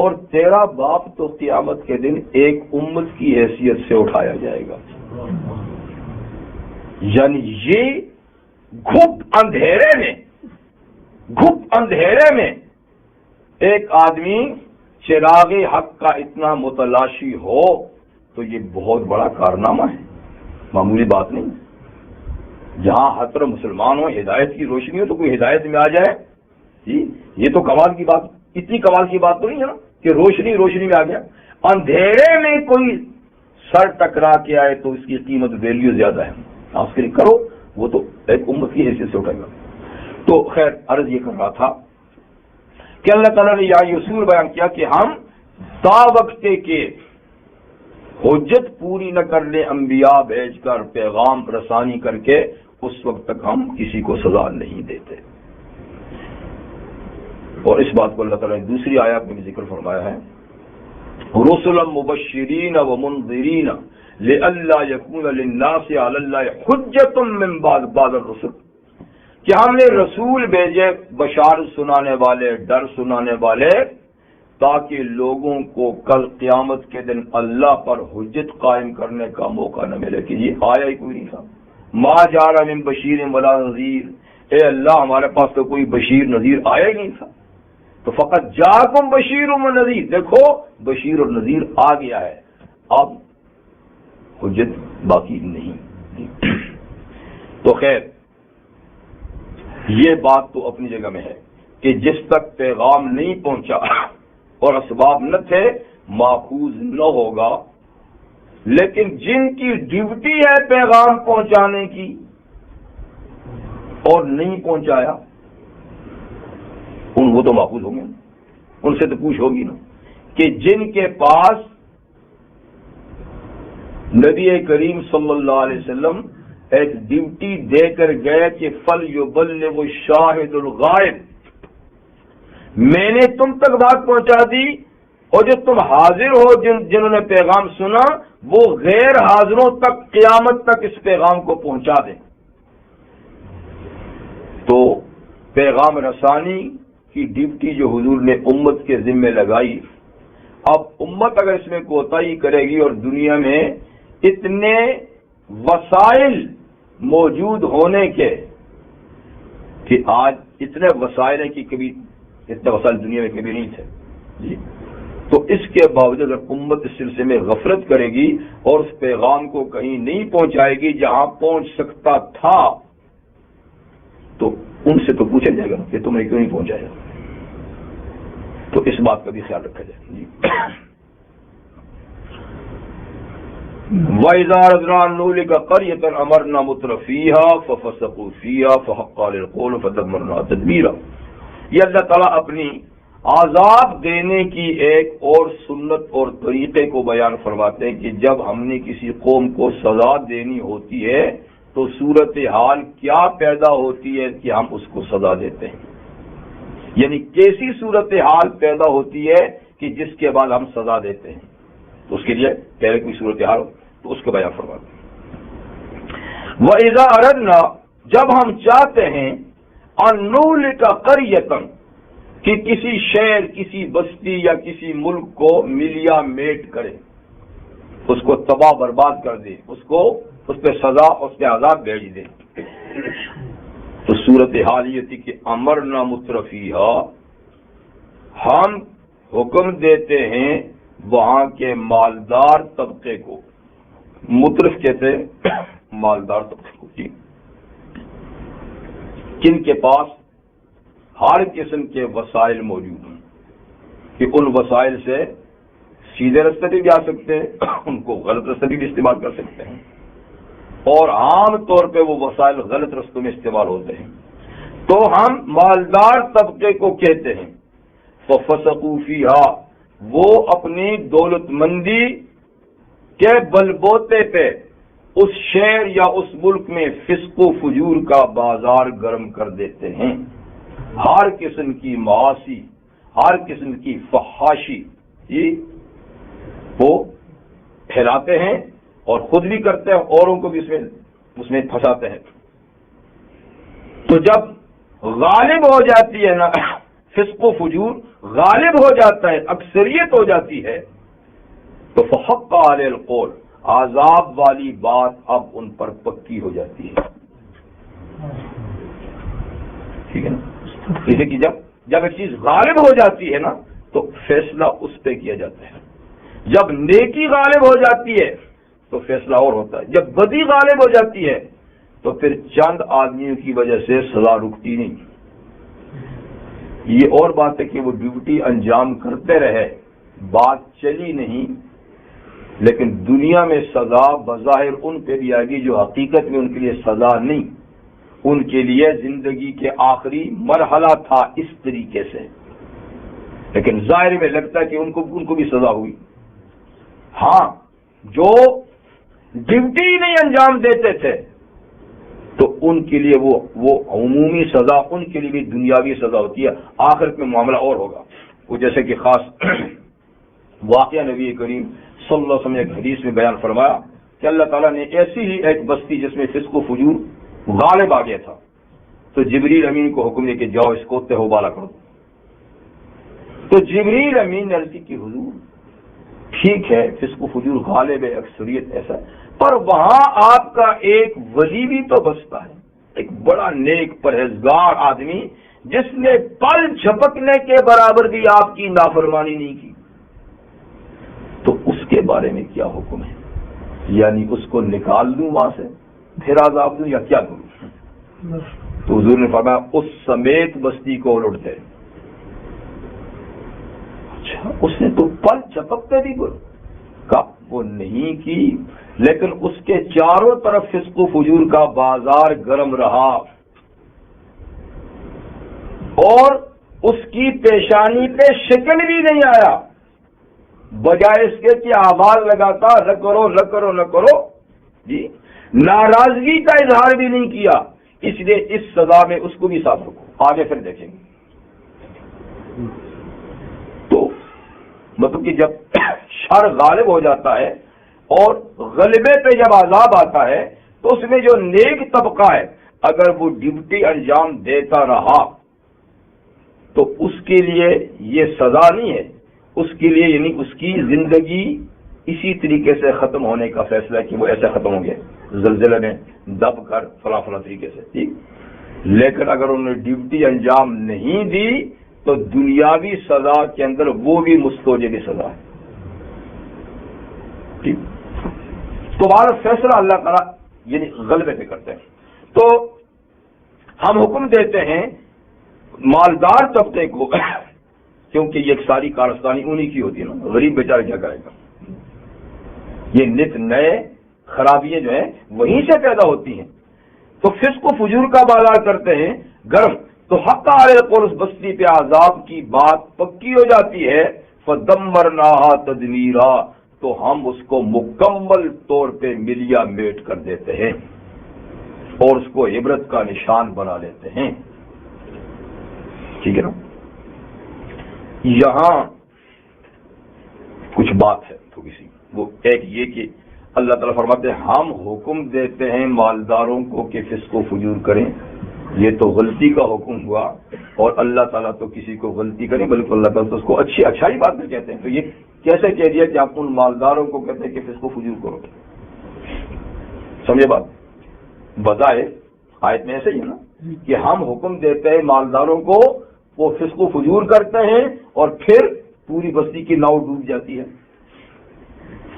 اور تیرا باپ تو قیامت کے دن ایک امت کی حیثیت سے اٹھایا جائے گا. یعنی یہ گھپ اندھیرے میں ایک آدمی چراغ حق کا اتنا متلاشی ہو تو یہ بہت بڑا کارنامہ ہے، معمولی بات نہیں. جہاں ہر طرف مسلمان ہو، ہدایت کی روشنی ہو، تو کوئی ہدایت میں آ جائے، جی یہ تو کمال کی بات، اتنی کمال کی بات تو نہیں ہے نا کہ روشنی میں آ گیا. اندھیرے میں کوئی سر ٹکرا کے آئے تو اس کی قیمت ویلیو زیادہ ہے، آپ اس کے لیے کرو، وہ تو ایک امت کی حیثیت سے اٹھائے گا. تو خیر عرض یہ کر رہا تھا کہ اللہ تعالیٰ نے یہ اصول بیان کیا کہ ہم تا وقتے کے حجت پوری نہ کر لیں انبیاء بھیج کر، پیغام رسانی کر کے، اس وقت تک ہم کسی کو سزا نہیں دیتے. اور اس بات کو اللہ تعالیٰ نے دوسری آیات میں بھی ذکر فرمایا ہے، رسلا مبشرین ومنذرین لئلا یکون للناس علی اللہ حجۃ من بعد الرسل، کہ ہم نے رسول بھیجے بشارت سنانے والے، ڈر سنانے والے، تاکہ لوگوں کو کل قیامت کے دن اللہ پر حجت قائم کرنے کا موقع نہ ملے. کہ یہ آیا ہی کوئی نہیں تھا، ما جاء من بشیر ولا نذیر، اے اللہ ہمارے پاس تو کوئی بشیر نذیر آیا ہی نہیں تھا. تو فقط جاءکم بشیر و نذیر، دیکھو بشیر اور نذیر آ گیا ہے، اب حجت باقی نہیں. تو خیر یہ بات تو اپنی جگہ میں ہے کہ جس تک پیغام نہیں پہنچا اور اسباب نہ تھے ماخوذ نہ ہوگا، لیکن جن کی ڈیوٹی ہے پیغام پہنچانے کی اور نہیں پہنچایا وہ تو ماخوذ ہوں گے، ان سے تو پوچھ ہوگی نا. کہ جن کے پاس نبی کریم صلی اللہ علیہ وسلم ایک ڈیوٹی دے کر گئے کہ فَلْيُبَلِّغُ الشَّاهِدُ الْغَائِبُ، میں نے تم تک بات پہنچا دی، اور جو تم حاضر ہو جنہوں نے پیغام سنا وہ غیر حاضروں تک قیامت تک اس پیغام کو پہنچا دیں. تو پیغام رسانی کی ڈیوٹی جو حضور نے امت کے ذمہ لگائی، اب امت اگر اس میں کوتاہی کرے گی اور دنیا میں اتنے وسائل موجود ہونے کے کہ آج اتنے وسائل ہیں کہ کبھی اتنے وسائل دنیا میں کبھی نہیں تھے جی، تو اس کے باوجود اگر امت اس سلسلے میں غفلت کرے گی اور اس پیغام کو کہیں نہیں پہنچائے گی جہاں پہنچ سکتا تھا، تو ان سے تو پوچھا جائے گا کہ تم نے کیوں نہیں پہنچایا. تو اس بات کا بھی خیال رکھا جائے جی. وَإِذَا أَرَدْنَا أَن نُهْلِكَ قَرْيَةً أَمَرْنَا مُتْرَفِيهَا فَفَسَقُوا فِيهَا فَحَقَّ عَلَيْهَا الْقَوْلُ فَدَمَّرْنَاهَا تَدْمِيرًا. یہ اللہ تعالیٰ اپنی عذاب دینے کی ایک اور سنت اور طریقے کو بیان فرماتے ہیں کہ جب ہم نے کسی قوم کو سزا دینی ہوتی ہے تو صورتحال کیا پیدا ہوتی ہے کہ ہم اس کو سزا دیتے ہیں. یعنی کیسی صورتحال پیدا ہوتی ہے کہ جس کے بعد ہم سزا دیتے ہیں، تو اس کے لیے پہلے کوئی صورتحال ہو تو اس کو بیان فرماتے ہیں. وَإِذَا أَرَدْنَا، جب ہم چاہتے ہیں أَن نُهْلِكَ قَرْيَةً، کہ کسی شہر، کسی بستی یا کسی ملک کو ملیا میٹ کرے، اس کو تباہ برباد کر دے، اس پہ سزا، اس پہ عذاب بھیج دے، تو صورتحال یہ تھی کہ امرنا مترفیہا، ہم حکم دیتے ہیں وہاں کے مالدار طبقے کو. مترف کہتے ہیں مالدار طبقے کو جی، جن کے پاس ہر قسم کے وسائل موجود ہیں کہ ان وسائل سے سیدھے راستے پہ بھی آ سکتے ہیں، ان کو غلط راستے بھی استعمال کر سکتے ہیں، اور عام طور پہ وہ وسائل غلط رستوں میں استعمال ہوتے ہیں. تو ہم مالدار طبقے کو کہتے ہیں فَفَسَقُوا فِيهَا، وہ اپنی دولت مندی کے بلبوتے پہ اس شہر یا اس ملک میں فسق و فجور کا بازار گرم کر دیتے ہیں. ہر قسم کی معاصی، ہر قسم کی فحاشی جی وہ پھیلاتے ہیں اور خود بھی کرتے ہیں، اوروں کو بھی اس میں پھنساتے ہیں. تو جب غالب ہو جاتی ہے نا فسق و فجور، غالب ہو جاتا ہے، اکثریت ہو جاتی ہے، تو فحق علیہ القول، عذاب والی بات اب ان پر پکی ہو جاتی ہے. ٹھیک ہے نا؟ جیسے کہ جب ایک چیز غالب ہو جاتی ہے نا تو فیصلہ اس پہ کیا جاتا ہے. جب نیکی غالب ہو جاتی ہے تو فیصلہ اور ہوتا ہے. جب بدی غالب ہو جاتی ہے تو پھر چند آدمیوں کی وجہ سے سزا رکتی نہیں. یہ اور بات ہے کہ وہ ڈیوٹی انجام کرتے رہے، بات چلی نہیں، لیکن دنیا میں سزا بظاہر ان پہ بھی آئے گی جو حقیقت میں ان کے لیے سزا نہیں، ان کے لیے زندگی کے آخری مرحلہ تھا اس طریقے سے، لیکن ظاہر میں لگتا ہے کہ ان کو بھی سزا ہوئی. ہاں، جو ڈیوٹی نہیں انجام دیتے تھے تو ان کے لیے وہ عمومی سزا، ان کے لیے بھی دنیاوی سزا ہوتی ہے. آخرت میں معاملہ اور ہوگا. وہ جیسے کہ خاص واقعہ نبی کریم صلی اللہ علیہ وسلم نے ایک حدیث میں بیان فرمایا کہ اللہ تعالیٰ نے ایسی ہی ایک بستی جس میں فسق و فجور غالب آ گیا تھا، تو جبریل امین کو حکم دیا کہ جاؤ اس کو تہوبالا کر دو. تو جبریل امین نے عرض کی کہ حضور ٹھیک ہے فسق و فجور غالب ہے، اکثریت ایسا ہے، پر وہاں آپ کا ایک ولی بھی تو بستا ہے، ایک بڑا نیک پرہیزگار آدمی جس نے پل جھپکنے کے برابر بھی آپ کی نافرمانی نہیں کی، تو اس کے بارے میں کیا حکم ہے؟ یعنی اس کو نکال دوں وہاں سے پھر عذاب دوں یا کیا کروں؟ تو حضور نے فرمایا اس سمیت بستی کو لوٹتے. اچھا، اس نے تو پل جھپکتے بھی کہا وہ نہیں کی، لیکن اس کے چاروں طرف فسق و فجور کا بازار گرم رہا اور اس کی پیشانی پہ شکن بھی نہیں آیا، بجائے اس کے کہ آواز لگاتا نہ کرو نہ کرو نہ کرو جی، ناراضگی کا اظہار بھی نہیں کیا. اس لیے اس سزا میں اس کو بھی ساتھ رکھو، آگے پھر دیکھیں گے. تو مطلب کہ جب شر غالب ہو جاتا ہے اور غلبے پہ جب عذاب آتا ہے تو اس میں جو نیک طبقہ ہے اگر وہ ڈیوٹی انجام دیتا رہا تو اس کے لیے یہ سزا نہیں ہے، اس کے لیے یعنی اس کی زندگی اسی طریقے سے ختم ہونے کا فیصلہ ہے کہ وہ ایسے ختم ہو گئے زلزلے میں دب کر فلاں فلاں طریقے سے، ٹھیک. لیکن اگر انہوں نے ڈیوٹی انجام نہیں دی تو دنیاوی سزا کے اندر وہ بھی مستوجب سزا ہے، ٹھیک. تو ہمارا فیصلہ اللہ تعالیٰ یعنی غلبے پہ کرتے ہیں. تو ہم حکم دیتے ہیں مالدار طبقے کو، کیونکہ یہ ایک ساری کارستانی انہی کی ہوتی ہے نا، غریب بیچارہ کیا کرے گا. یہ نت نئے خرابیاں جو ہیں وہیں سے پیدا ہوتی ہیں. تو فسق و فجور کا بازار کرتے ہیں گرم، تو حق علیہ القول اس بستی پہ عذاب کی بات پکی ہو جاتی ہے. فدمرناها تدمیرا، تو ہم اس کو مکمل طور پہ ملیا میٹ کر دیتے ہیں اور اس کو عبرت کا نشان بنا لیتے ہیں. ٹھیک ہے نا. یہاں کچھ بات ہے تھوڑی سی، وہ ایک یہ کہ اللہ تعالیٰ فرماتے ہیں ہم حکم دیتے ہیں مالداروں کو کہ فسق و فجور کریں. یہ تو غلطی کا حکم ہوا، اور اللہ تعالیٰ تو کسی کو غلطی کریں بلکہ اللہ تعالیٰ تو اس کو اچھائی بات میں کہتے ہیں. تو یہ کیسے کہہ دیا کہ آپ ان مالداروں کو کہتے ہیں کہ فسق و فجور کرو؟ سمجھے بات؟ بظاہر آیت میں ایسے ہی ہے نا کہ ہم حکم دیتے ہیں مالداروں کو، وہ فسق و فجور کرتے ہیں اور پھر پوری بستی کی ناؤ ڈوب جاتی ہے.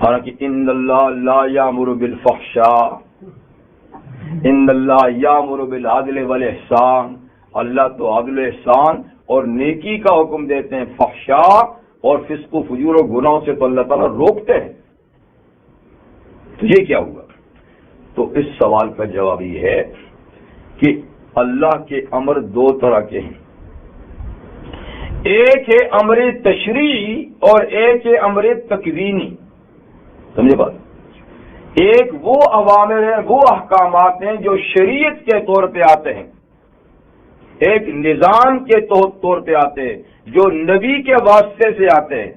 حالانکہ ان اللہ لا یامر بالفحشاء ان اللہ یامر بالعدل والاحسان، اللہ تو عدل احسان اور نیکی کا حکم دیتے ہیں. فحشاء اور فسق و فجور و گناہوں سے تو اللہ تعالیٰ روکتے ہیں. تو یہ کیا ہوا؟ تو اس سوال کا جواب یہ ہے کہ اللہ کے امر دو طرح کے ہیں. ایک ہے امر تشریعی اور ایک ہے امر تکوینی. سمجھے بات؟ ایک وہ اوامر ہیں، وہ احکامات ہیں جو شریعت کے طور پہ آتے ہیں، ایک نظام کے طور پہ آتے ہیں جو نبی کے واسطے سے آتے ہیں،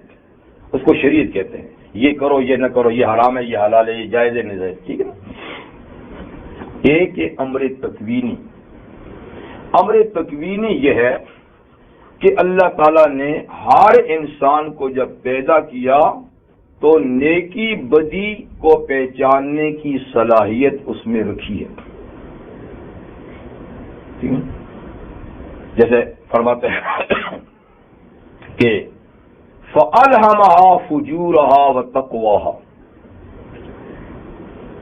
اس کو شریعت کہتے ہیں. یہ کرو، یہ نہ کرو، یہ حرام ہے، یہ حلال ہے، یہ جائز ہے، نہیں جائز. ٹھیک ہے نا. ایک ہے امر تکوینی. امر تکوینی یہ ہے کہ اللہ تعالیٰ نے ہر انسان کو جب پیدا کیا تو نیکی بدی کو پہچاننے کی صلاحیت اس میں رکھی ہے. ٹھیک ہے؟ جیسے فرماتے ہیں کہ فَأَلْهَمَهَا فُجُورَهَا وَتَقْوَاهَا،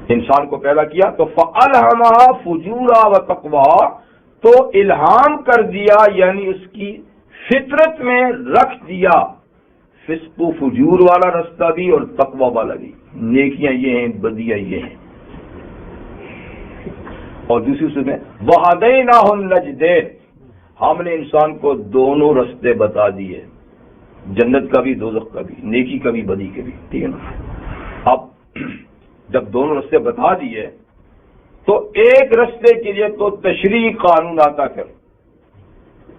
انسان کو پیدا کیا تو فَأَلْهَمَهَا فُجُورَهَا وَتَقْوَاهَا، تو الہام کر دیا یعنی اس کی فطرت میں رکھ دیا فسق و فجور والا رستہ بھی اور تقوی والا بھی. نیکیاں یہ ہیں، بدیاں یہ ہیں. اور دوسری صورت میں وَهَدَيْنَاهُ النَّجْدَيْنِ، ہم نے انسان کو دونوں رستے بتا دیے، جنت کا بھی دوزخ کا بھی، نیکی کا بھی بدی کے بھی. ٹھیک ہے نا. اب جب دونوں رستے بتا دیے تو ایک رستے کے لیے تو تشریعی قانون آتا کر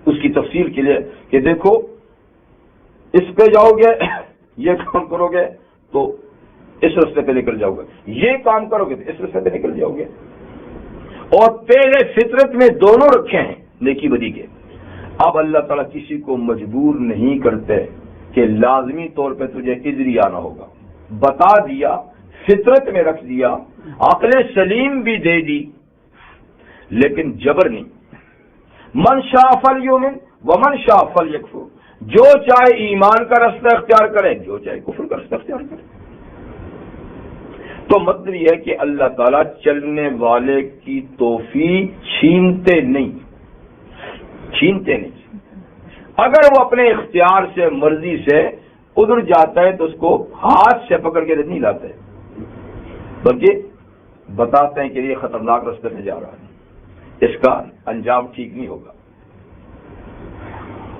اس کی تفصیل کے لیے کہ دیکھو اس پہ جاؤ گے یہ کام کرو گے تو اس رستے پہ نکل جاؤ گے، یہ کام کرو گے تو اس رستے پہ نکل جاؤ گے. اور پہلے فطرت میں دونوں رکھے ہیں نیکی بدی کے. اب اللہ تعالیٰ کسی کو مجبور نہیں کرتے کہ لازمی طور پہ تجھے ادھر ہی آنا ہوگا. بتا دیا، فطرت میں رکھ دیا، عقل سلیم بھی دے دی، لیکن جبر نہیں. من شاء فلیؤمن ومن شاء فلیکفر، جو چاہے ایمان کا رستہ اختیار کرے، جو چاہے کفر کا رستہ اختیار کرے. تو مطلب یہ ہے کہ اللہ تعالیٰ چلنے والے کی توفیق چھینتے نہیں. اگر وہ اپنے اختیار سے مرضی سے ادھر جاتا ہے تو اس کو ہاتھ سے پکڑ کے نہیں لاتے، بلکہ بتاتے ہیں کہ یہ خطرناک راستے پہ جا رہا ہے، اس کا انجام ٹھیک نہیں ہوگا.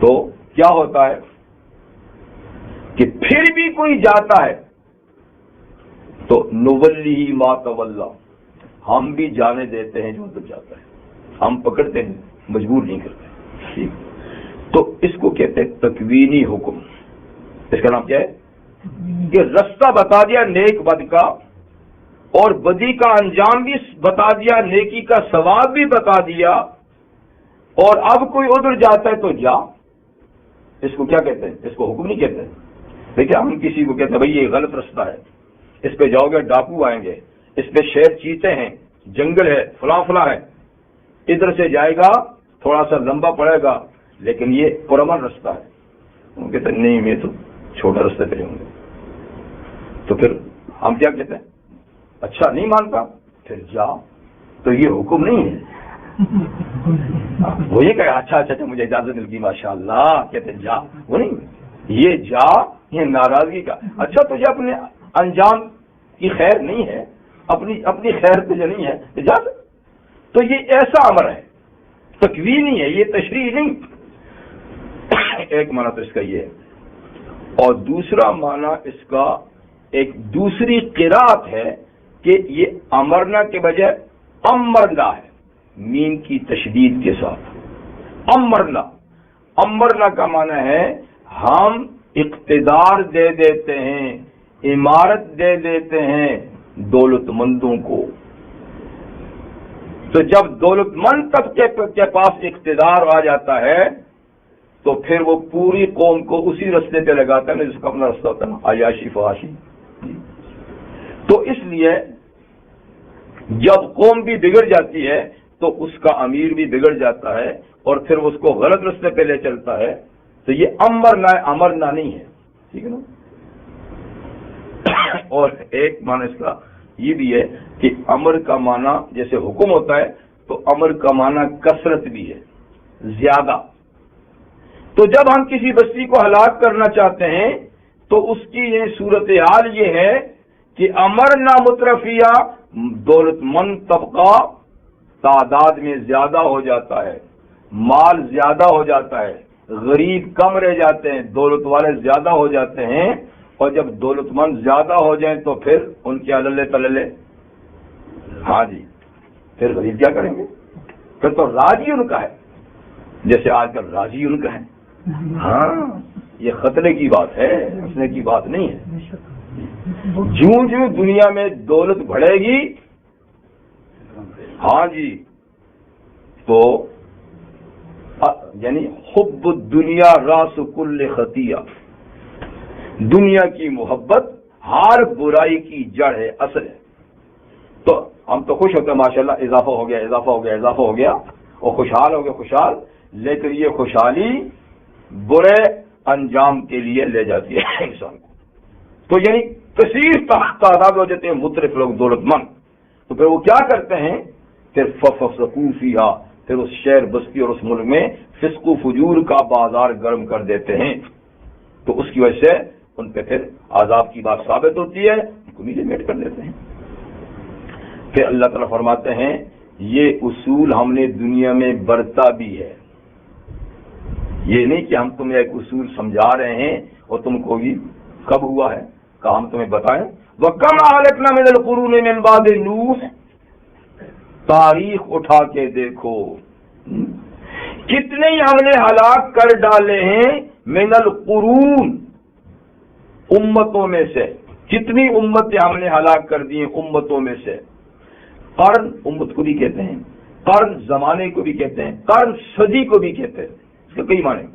تو کیا ہوتا ہے کہ پھر بھی کوئی جاتا ہے تو نولی ما تولا، ہم بھی جانے دیتے ہیں جو ادھر جاتا ہے، ہم پکڑتے ہیں، مجبور نہیں کرتے. تو اس کو کہتے ہیں تکوینی حکم. اس کا نام کیا ہے کہ رستہ بتا دیا نیک بد کا، اور بدی کا انجام بھی بتا دیا، نیکی کا ثواب بھی بتا دیا. اور اب کوئی ادھر جاتا ہے تو جا. اس کو کیا کہتے ہیں؟ اس کو حکم نہیں کہتے. دیکھیں ہم کسی کو کہتے ہیں بھائی یہ غلط رستہ ہے، اس پہ جاؤ گے ڈاکو آئیں گے، اس پہ شیر چیتے ہیں، جنگل ہے، فلاں فلاں ہے، ادھر سے جائے گا تھوڑا سا لمبا پڑے گا لیکن یہ پرامن رستہ ہے. ان کہتے ہیں نہیں میں تو چھوٹا رستے پہ جاؤں گا. تو پھر ہم کیا کہتے ہیں؟ اچھا نہیں مانتا پھر جا. تو یہ حکم نہیں ہے. وہ یہ کہ اچھا اچھا مجھے اجازت مل گئی ماشاء اللہ، کہتے ہیں جا. وہ نہیں، یہ جا یہ ناراضگی کا. اچھا تجھے اپنے انجام کی خیر نہیں ہے، اپنی خیر تجھے نہیں ہے اجازت. تو یہ ایسا امر ہے، تکوینی ہے، یہ تشریح نہیں. ایک معنی تو اس کا یہ ہے، اور دوسرا معنی اس کا ایک دوسری قرات ہے کہ یہ امرنا کے بجائے امرنا ہے، میم کی تشدید کے ساتھ. امرنا کا معنی ہے ہم اقتدار دے دیتے ہیں، عمارت دے دیتے ہیں دولت مندوں کو. تو جب دولت مند طبقے کے پاس اقتدار آ جاتا ہے تو پھر وہ پوری قوم کو اسی رستے پہ لگاتا ہے جس کا اپنا رستہ ہوتا ہے نا، عیاشی فحاشی. تو اس لیے جب قوم بھی بگڑ جاتی ہے تو اس کا امیر بھی بگڑ جاتا ہے اور پھر اس کو غلط رستے پہ لے چلتا ہے. تو یہ امرنا نہیں ہے، ٹھیک ہے نا. اور ایک معنی اس کا یہ بھی ہے کہ امر کا معنی جیسے حکم ہوتا ہے تو امر کا معنی کثرت بھی ہے، زیادہ. تو جب ہم کسی بستی کو ہلاک کرنا چاہتے ہیں تو اس کی یہ صورتحال یہ ہے کہ امرنا مترفیہ، دولت مند طبقہ تعداد میں زیادہ ہو جاتا ہے، مال زیادہ ہو جاتا ہے، غریب کم رہ جاتے ہیں، دولت والے زیادہ ہو جاتے ہیں. اور جب دولت مند زیادہ ہو جائیں تو پھر ان کے عللے تللے، ہاں جی، پھر غریب کیا کریں گے؟ پھر تو راج ہی ان کا ہے، جیسے آج کل راج ہی ان کا ہے. ہاں یہ خطرے کی بات ہے، ہنسنے کی بات نہیں ہے. جوں دنیا میں دولت بڑھے گی، ہاں جی، تو یعنی حب الدنیا راس کل خطیہ، دنیا کی محبت ہر برائی کی جڑ ہے، اصل ہے. تو ہم تو خوش ہوتے ہیں ماشاءاللہ اضافہ ہو گیا اور خوشحال ہو گیا خوشحال، لیکن یہ خوشحالی برے انجام کے لیے لے جاتی ہے انسان کو. تو یعنی کثیر تعداد ہو جاتے ہیں مترف لوگ دولت مند. تو پھر وہ کیا کرتے ہیں؟ پھر ففسقوا فیہا، پھر اس شہر بستی اور اس ملک میں فسق و فجور کا بازار گرم کر دیتے ہیں. تو اس کی وجہ سے ان پہ پھر عذاب کی بات ثابت ہوتی ہے، ان کو نیچے میٹ کر دیتے ہیں. پھر اللہ تعالیٰ فرماتے ہیں یہ اصول ہم نے دنیا میں برتا بھی ہے. یہ نہیں کہ ہم تمہیں ایک اصول سمجھا رہے ہیں اور تم کو بھی کب ہوا ہے کہ ہم تمہیں بتائیں. وَكَمْ أَهْلَكْنَا مِنَ الْقُرُونِ مِنْ بَعْدِ نُوحٍ، تاریخ اٹھا کے دیکھو کتنے ہم نے ہلاک کر ڈالے ہیں. من القرون، امتوں میں سے. کتنی امتیں ہم نے ہلاک کر دی ہیں امتوں میں سے. قرن امت کو بھی کہتے ہیں، قرن زمانے کو بھی کہتے ہیں، قرن صدی کو بھی کہتے ہیں. اس کے کئی معنی،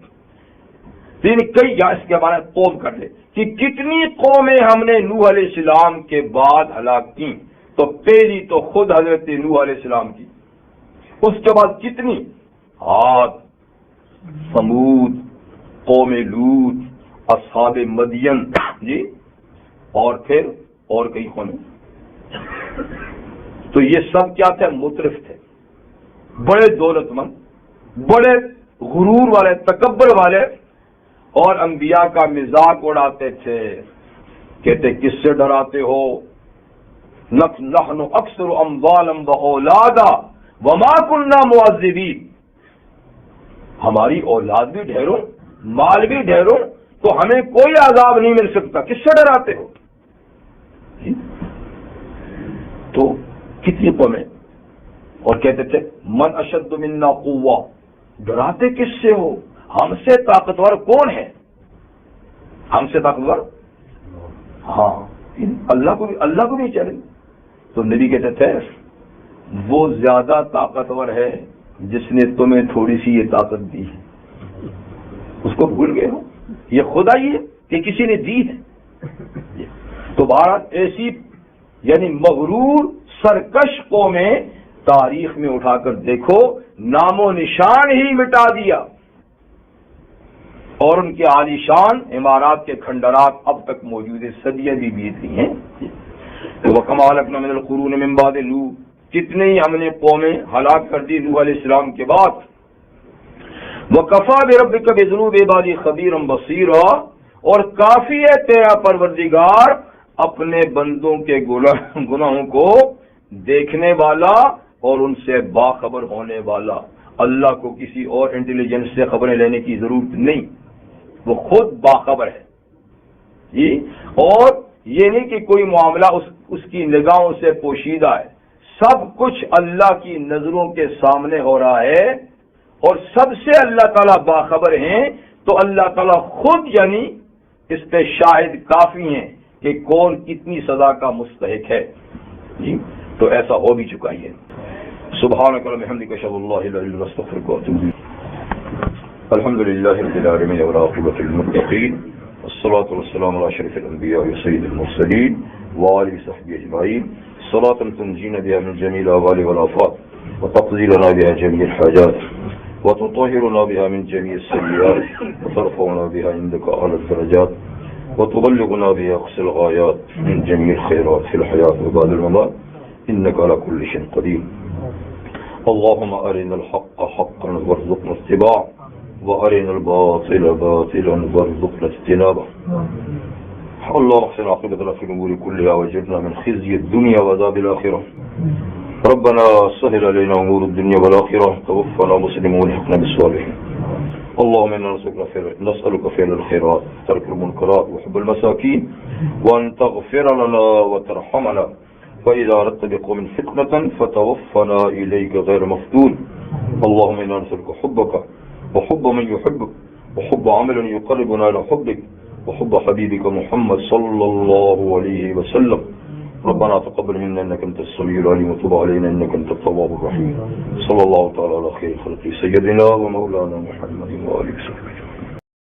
یعنی کئی اس کے معنی قوم کر لے کہ کتنی قومیں ہم نے نوح علیہ السلام کے بعد ہلاک کی. تو پہلی تو خود حضرت نوح علیہ السلام کی، اس کے بعد کتنی؟ عاد، ثمود، قوم لوط، اصحاب مدین جی، اور پھر اور کئی قومیں. تو یہ سب کیا تھے؟ مترف تھے، بڑے دولت مند، بڑے غرور والے، تکبر والے، اور انبیاء کا مذاق اڑاتے تھے. کہتے کس سے ڈراتے ہو؟ نحن اکثر اموالا واولادا وما كنا معذبین، ہماری اولاد بھی ڈھیروں، مال بھی ڈھیروں، تو ہمیں کوئی عذاب نہیں مل سکتا. کس سے ڈراتے ہو؟ تو کتنی قومیں، اور کہتے تھے من اشد منا قوہ، ڈراتے کس سے ہو؟ ہم سے طاقتور کون ہے؟ ہم سے طاقتور، ہاں اللہ کو بھی چلے. تو نبی کہتے تھے وہ زیادہ طاقتور ہے جس نے تمہیں تھوڑی سی یہ طاقت دی ہے. اس کو بھول گئے ہو؟ یہ خدا ہی ہے کہ کسی نے دی ہے؟ تو بھارت ایسی یعنی مغرور سرکش قومیں تاریخ میں اٹھا کر دیکھو نام و نشان ہی مٹا دیا، اور ان کے عالی شان عمارات کے کھنڈرات اب تک موجود ہیں، صدیاں بھی بیت گئی ہیں۔ وَكَمَا أَهْلَكْنَا مِنَ الْقُرُونِ مِن بَعْدِ نُوح، کتنے ہی ہم نے قومیں ہلاک کر دی نوح علیہ السلام کے بعد۔ وَكَفَىٰ بِرَبِّكَ بِذُنُوبِ عِبَادِهِ خَبِيرًا بَصِيرًا، اور کافی ہے تیرا پروردگار اپنے بندوں کے گناہوں کو دیکھنے والا اور ان سے باخبر ہونے والا۔ اللہ کو کسی اور انٹیلیجنس سے خبریں لینے کی ضرورت نہیں، وہ خود باخبر ہے جی۔ اور یہ نہیں کہ کوئی معاملہ اس کی نگاہوں سے پوشیدہ ہے، سب کچھ اللہ کی نظروں کے سامنے ہو رہا ہے، اور سب سے اللہ تعالیٰ باخبر ہیں، تو اللہ تعالیٰ خود یعنی اس پہ شاہد کافی ہیں کہ کون کتنی سزا کا مستحق ہے جی۔ تو ایسا ہو بھی چکا ہی ہے۔ سبحانک اللہم وبحمدک اشہد ان لا الہ الا انت استغفرک واتوب الیک۔ الحمد للہ رب العالمین والعاقبۃ للمتقین والصلاة والسلام على اشرف الانبیاء وسید المرسلین وآلہ وصحبہ اجمعین، صلاة تنجینا بها من جمیع الاہوال والآفات وتقضی لنا بها جمیع الحاجات وتطهرنا بها من جميع السيئات وترفعنا بها عندك أعلى الدرجات وتبلغنا بها أقصى الغايات من جميع الخيرات في الحياة وبعد الممات إنك على كل شيء قدير. اللهم أرنا الحق حقا وارزقنا اتباعه وأرنا الباطل باطلا وارزقنا اجتنابه. اللهم احسن عاقبتنا في الأمور كلها واجرنا من خزي الدنيا وعذاب الآخرة. ربنا سهل علينا أمور الدنيا والآخرة، توفنا مسلمين والحقنا بالصالحين. اللهم إنا نسألك فعل الخيرات، ترك المنكرات، وحب المساكين، وأن تغفر لنا وترحمنا، فإذا أردت بقوم فتنة فتوفنا إليك غير مفتون. اللهم إنا نسألك حبك وحب من يحبك وحب عمل يقربنا إلى حبك وحب حبيبك محمد صلى الله عليه وسلم. ربنا تقبل منا انك انت السميع العليم وتب علينا انك انت التواب الرحيم. صلى الله تعالى على خير خلقه سيدنا ومولانا محمد وآله وصحبه.